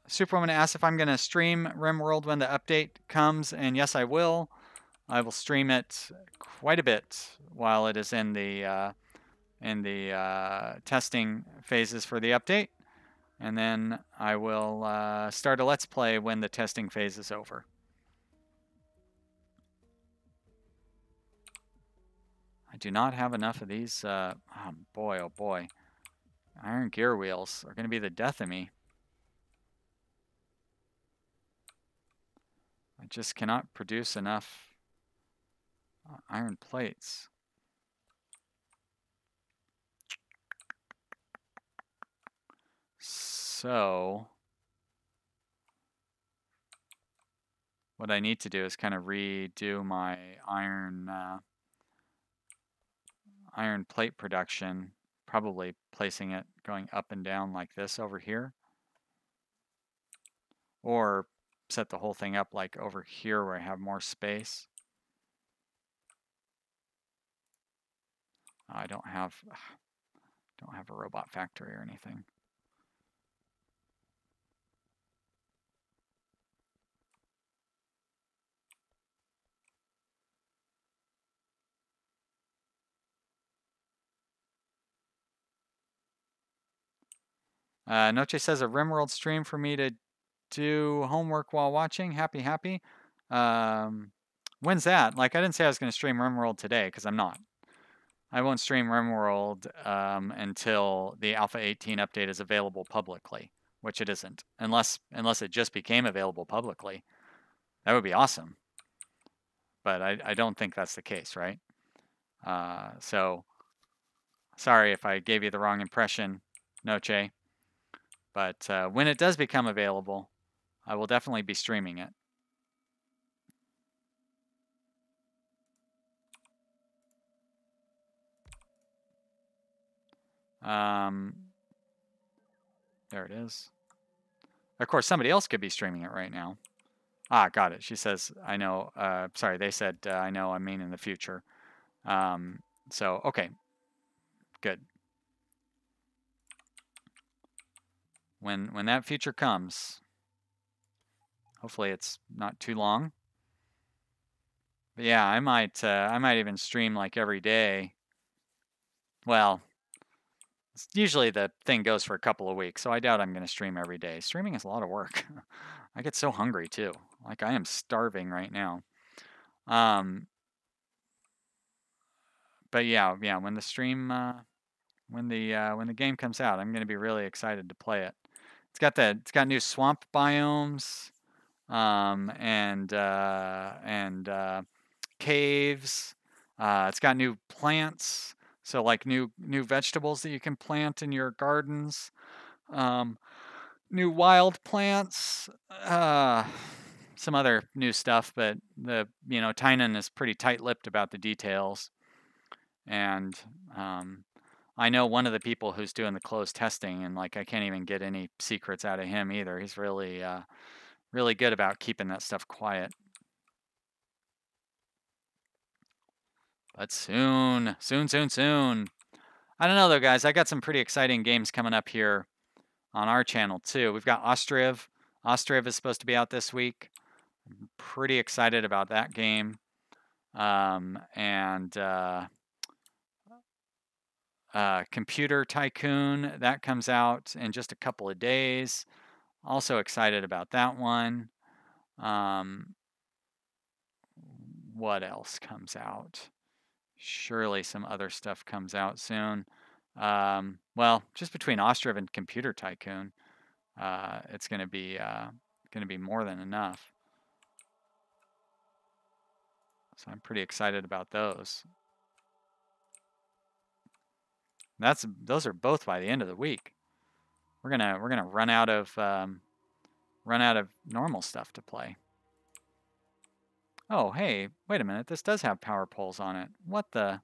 Superwoman asks if I'm going to stream RimWorld when the update comes, and yes, I will. I will stream it quite a bit while it is in the testing phases for the update, and then I will start a Let's Play when the testing phase is over. I do not have enough of these. Oh boy, oh boy. Iron gear wheels are going to be the death of me. I just cannot produce enough iron plates. So what I need to do is kind of redo my iron plate production, probably placing it going up and down like this over here, or set the whole thing up like over here where I have more space. I don't have a robot factory or anything. Noche says a RimWorld stream for me to do homework while watching. Happy. When's that? Like, I didn't say I was going to stream RimWorld today, because I'm not. I won't stream RimWorld until the Alpha 18 update is available publicly, which it isn't, unless it just became available publicly. That would be awesome. But I don't think that's the case, right? So, sorry if I gave you the wrong impression, Noche. But when it does become available, I will definitely be streaming it. There it is. Of course, somebody else could be streaming it right now. Ah, got it. She says, I know. Sorry, they said, I know, I mean in the future. So, okay. Good. When that future comes, hopefully it's not too long. But yeah, I might even stream like every day. Well, usually the thing goes for a couple of weeks, so I doubt I'm going to stream every day. Streaming is a lot of work. I get so hungry too. Like I am starving right now. But yeah, when the stream, when the game comes out, I'm going to be really excited to play it. It's got new swamp biomes, and caves. It's got new plants, so like new vegetables that you can plant in your gardens. New wild plants. Some other new stuff, but Tynan is pretty tight-lipped about the details. And I know one of the people who's doing the closed testing, and like I can't even get any secrets out of him either. He's really really good about keeping that stuff quiet. But soon. I don't know though, guys. I got some pretty exciting games coming up here on our channel too. We've got Ostriv. Ostriv is supposed to be out this week. I'm pretty excited about that game. Computer Tycoon, that comes out in just a couple of days. Also excited about that one. What else comes out? Surely some other stuff comes out soon. Well, just between Ostriv and Computer Tycoon, it's going to be more than enough. So I'm pretty excited about those. Those are both by the end of the week. We're gonna run out of normal stuff to play. Oh, hey, wait a minute. This does have power poles on it. What the?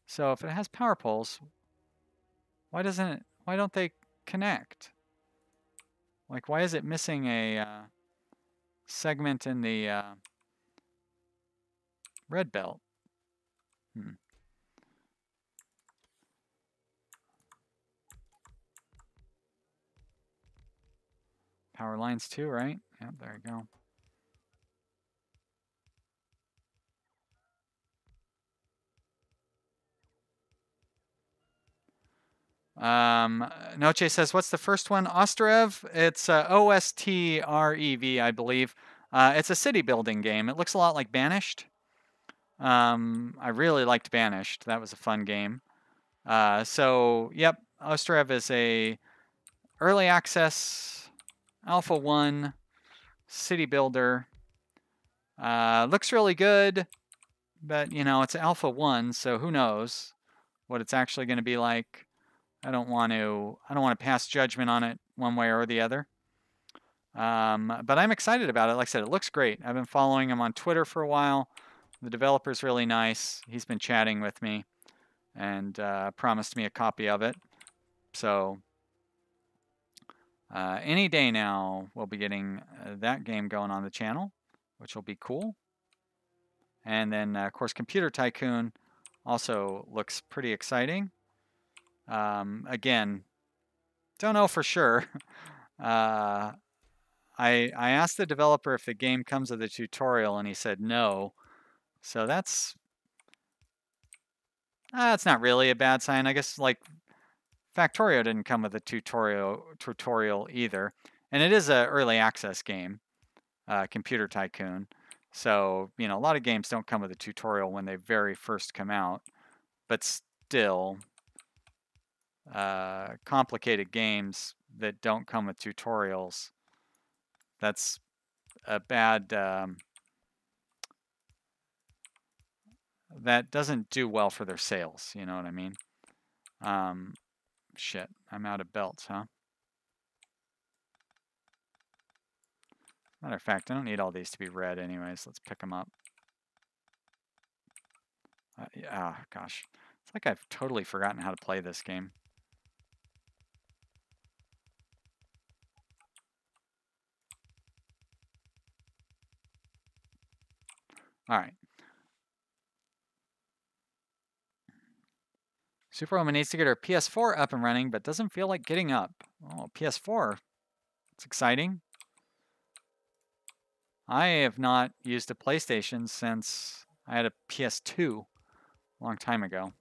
So if it has power poles, why don't they connect? Like, why is it missing a segment in the red belt? Power lines too, right? Yep, there you go. Noche says, what's the first one? Ostrev? It's Ostrev, I believe. It's a city building game. It looks a lot like Banished. I really liked Banished. That was a fun game. So, yep, Ostrev is a early access Alpha 1 city builder. Looks really good, but, it's Alpha 1, so who knows? what it's actually going to be like. I don't want to pass judgment on it one way or the other. But I'm excited about it. Like I said, it looks great. I've been following him on Twitter for a while. The developer's really nice. He's been chatting with me and promised me a copy of it. So any day now, we'll be getting that game going on the channel, which will be cool. And then, of course, Computer Tycoon also looks pretty exciting. Again, don't know for sure. I asked the developer if the game comes with a tutorial, and he said no. So that's not really a bad sign. I guess like Factorio didn't come with a tutorial either, and it is an early access game, Computer Tycoon. So a lot of games don't come with a tutorial when they very first come out, but still, complicated games that don't come with tutorials, that's a bad. That doesn't do well for their sales. You know what I mean? Shit, I'm out of belts, huh? Matter of fact, I don't need all these to be red anyways. Let's pick them up. Gosh. It's like I've totally forgotten how to play this game. All right. Superwoman needs to get her PS4 up and running, but doesn't feel like getting up. Oh, PS4. It's exciting. I have not used a PlayStation since I had a PS2 a long time ago.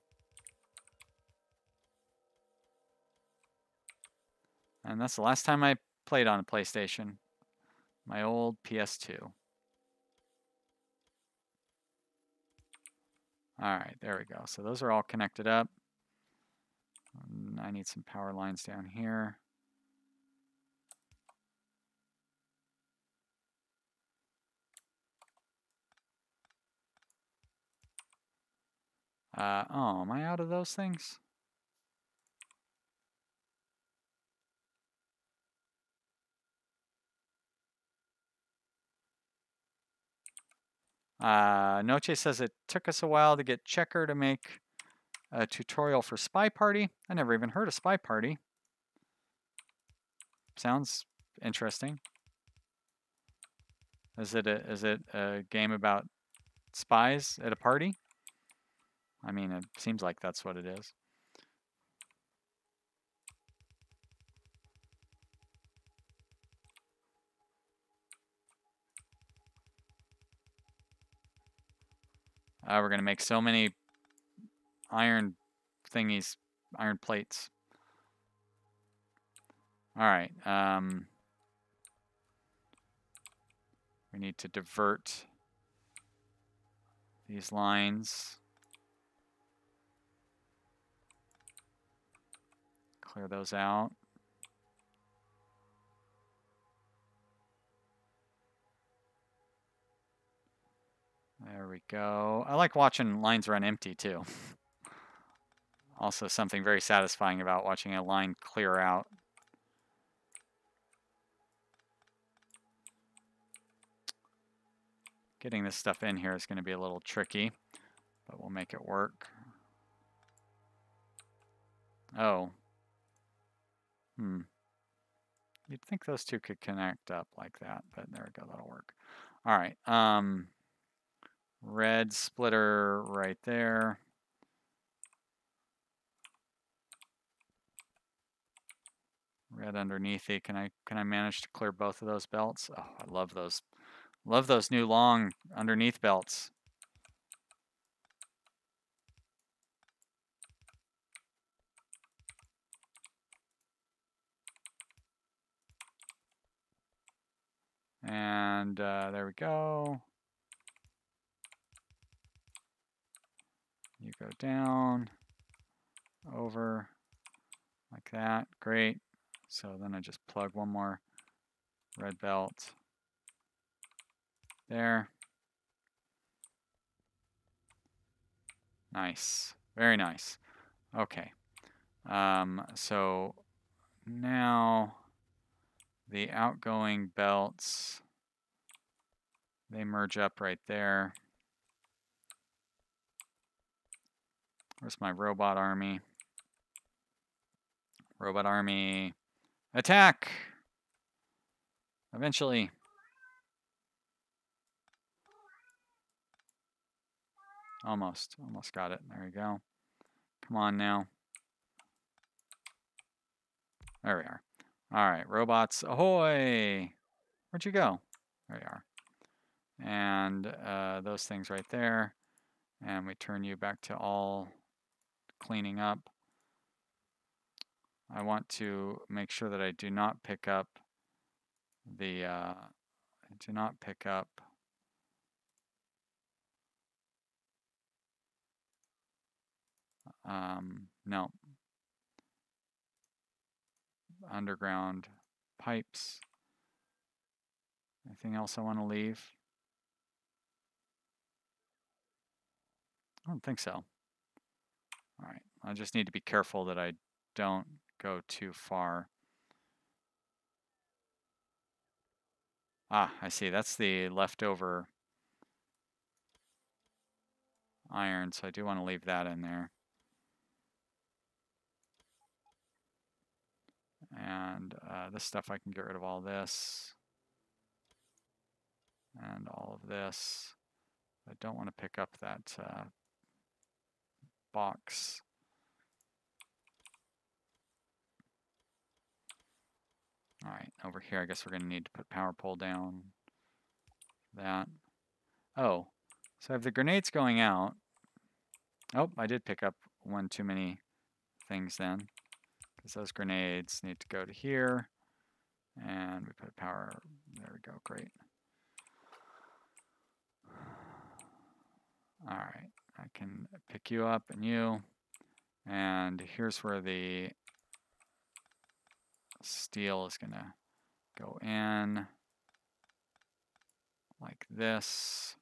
And that's the last time I played on a PlayStation. My old PS2. All right, there we go. So those are all connected up. I need some power lines down here. Oh, am I out of those things? Noche says it took us a while to get Checker to make a tutorial for Spy Party. I never even heard of Spy Party. Sounds interesting. Is it a game about spies at a party? I mean, it seems like that's what it is. We're gonna make so many iron thingies, iron plates. All right. We need to divert these lines. Clear those out. There we go. I like watching lines run empty too. Also something very satisfying about watching a line clear out. Getting this stuff in here is going to be a little tricky, but we'll make it work. Oh. You'd think those two could connect up like that, but there we go, that'll work. All right. Red splitter right there. Red underneath it. Can I manage to clear both of those belts? Oh, I love those. Love those new long underneath belts. And there we go. You go down, over, like that. Great. So then I just plug one more red belt there. Nice. Very nice. Okay. So now the outgoing belts, they merge up right there. Where's my robot army? Robot army, attack! Eventually. Almost got it. There we go. Come on now. There we are. All right, robots, ahoy! Where'd you go? There you are. And those things right there. And we turn you back to all cleaning up. I want to make sure that I do not pick up the, no, underground pipes. Anything else I want to leave? I don't think so. All right, I just need to be careful that I don't go too far. Ah, I see, that's the leftover iron, so I do want to leave that in there. And this stuff, I can get rid of all this. And all of this. I don't want to pick up that box. All right, over here, I guess we're going to need to put power pole down. That. Oh, so I have the grenades going out. Oh, I did pick up one too many things then, because those grenades need to go to here. And we put power, there we go, great. All right, I can pick you up and you. And here's where the steel is going to go in like this.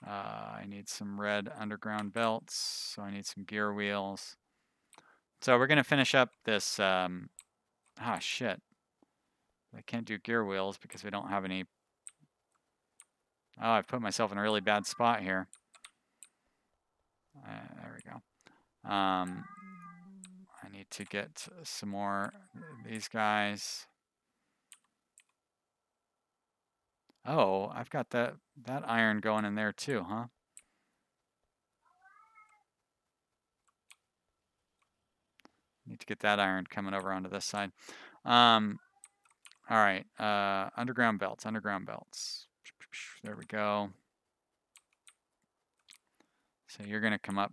I need some red underground belts, so I need some gear wheels. So we're going to finish up this, shit. I can't do gear wheels because we don't have any. Oh, I've put myself in a really bad spot here. There we go. I need to get some more these guys. Oh, I've got that iron going in there too, huh? Need to get that iron coming over onto this side. All right, underground belts, underground belts. There we go. So you're gonna come up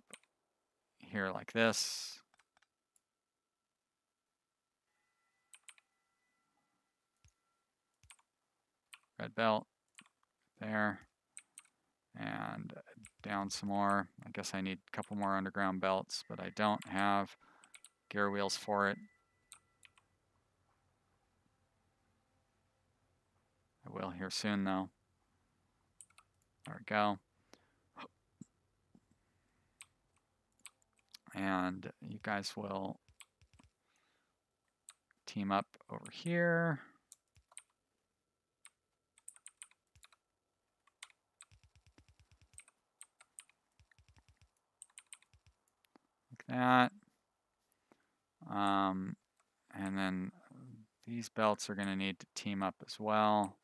here like this. Red belt, there. And down some more. I guess I need a couple more underground belts, but I don't have gear wheels for it. I will here soon though. There we go. And you guys will team up over here. Like that. And then these belts are going to need to team up as well.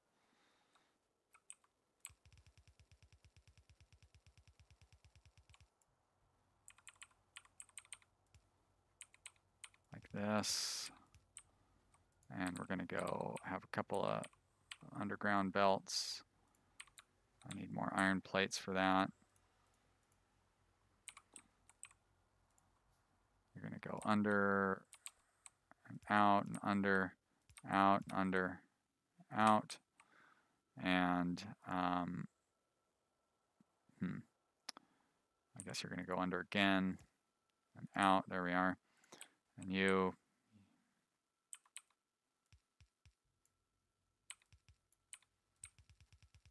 Like this. And we're going to go have a couple of underground belts. I need more iron plates for that. You're going to go under and out and under, out, under, out. And I guess you're going to go under again and out. There we are. And you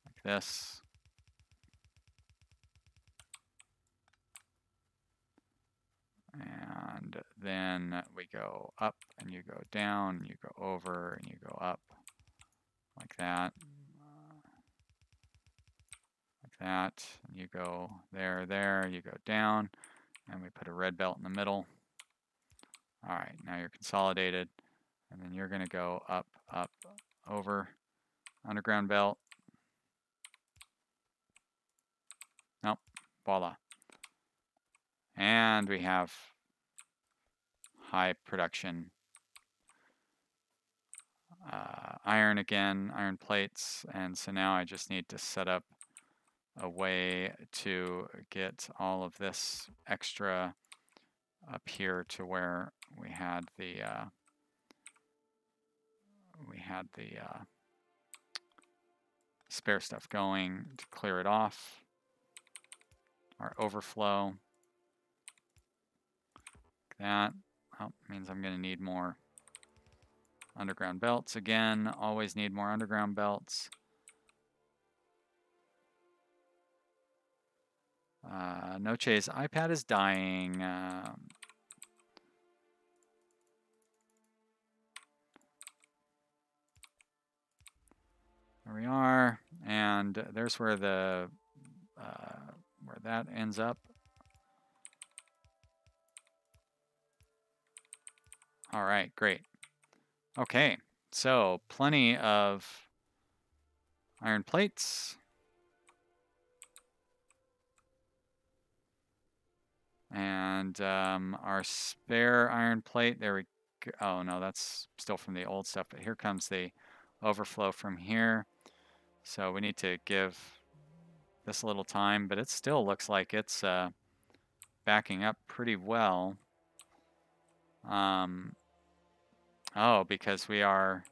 like this. then we go up and you go down, you go over and you go up like that. Like that. And you go there, you go down, and we put a red belt in the middle. All right, now you're consolidated, and then you're gonna go up, up, over, underground belt. Nope, voila. And we have high production iron again, iron plates, and so now I just need to set up a way to get all of this extra up here to where we had the spare stuff going to clear it off. Our overflow. That means I'm going to need more underground belts again. Always need more underground belts. Noche's iPad is dying. There we are, and there's where the where that ends up. All right, great. Okay, so plenty of iron plates. And our spare iron plate, there we go. Oh no, that's still from the old stuff, but here comes the overflow from here. So we need to give this a little time, but it still looks like it's backing up pretty well. Oh, because we are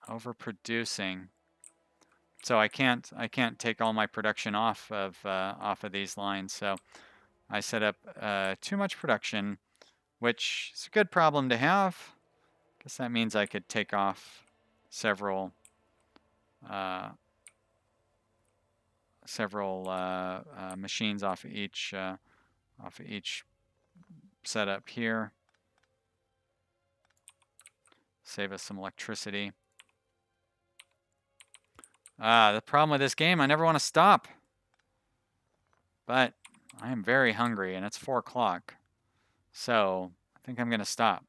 overproducing. So I can't take all my production off of these lines. So I set up too much production, which is a good problem to have. Guess that means I could take off several machines off of each setup here. Save us some electricity. The problem with this game, I never want to stop. But I am very hungry, and it's 4 o'clock. So I think I'm going to stop.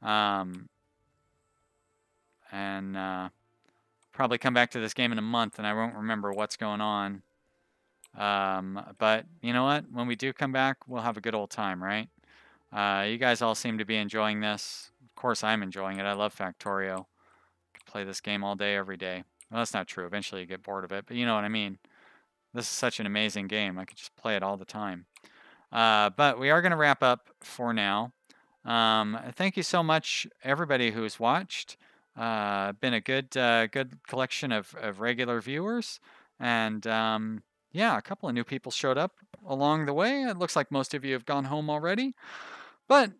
And probably come back to this game in a month, and I won't remember what's going on. But you know what? When we do come back, we'll have a good old time, right? You guys all seem to be enjoying this. Of course, I'm enjoying it. I love Factorio. I could play this game all day, every day. Well, that's not true. Eventually you get bored of it, but you know what I mean. This is such an amazing game. I could just play it all the time. But we are going to wrap up for now. Thank you so much, everybody who's watched. Been a good collection of regular viewers. And yeah, a couple of new people showed up along the way. It looks like most of you have gone home already. But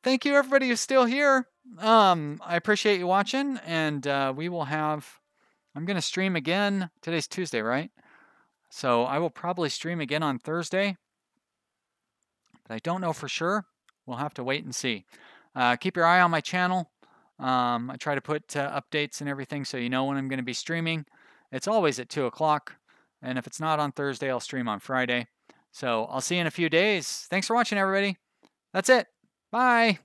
thank you, everybody who's still here. I appreciate you watching. And we will have... I'm going to stream again. Today's Tuesday, right? So I will probably stream again on Thursday. But I don't know for sure. We'll have to wait and see. Keep your eye on my channel. I try to put updates and everything so you know when I'm going to be streaming. It's always at 2 o'clock. And if it's not on Thursday, I'll stream on Friday. So I'll see you in a few days. Thanks for watching, everybody. That's it. Bye.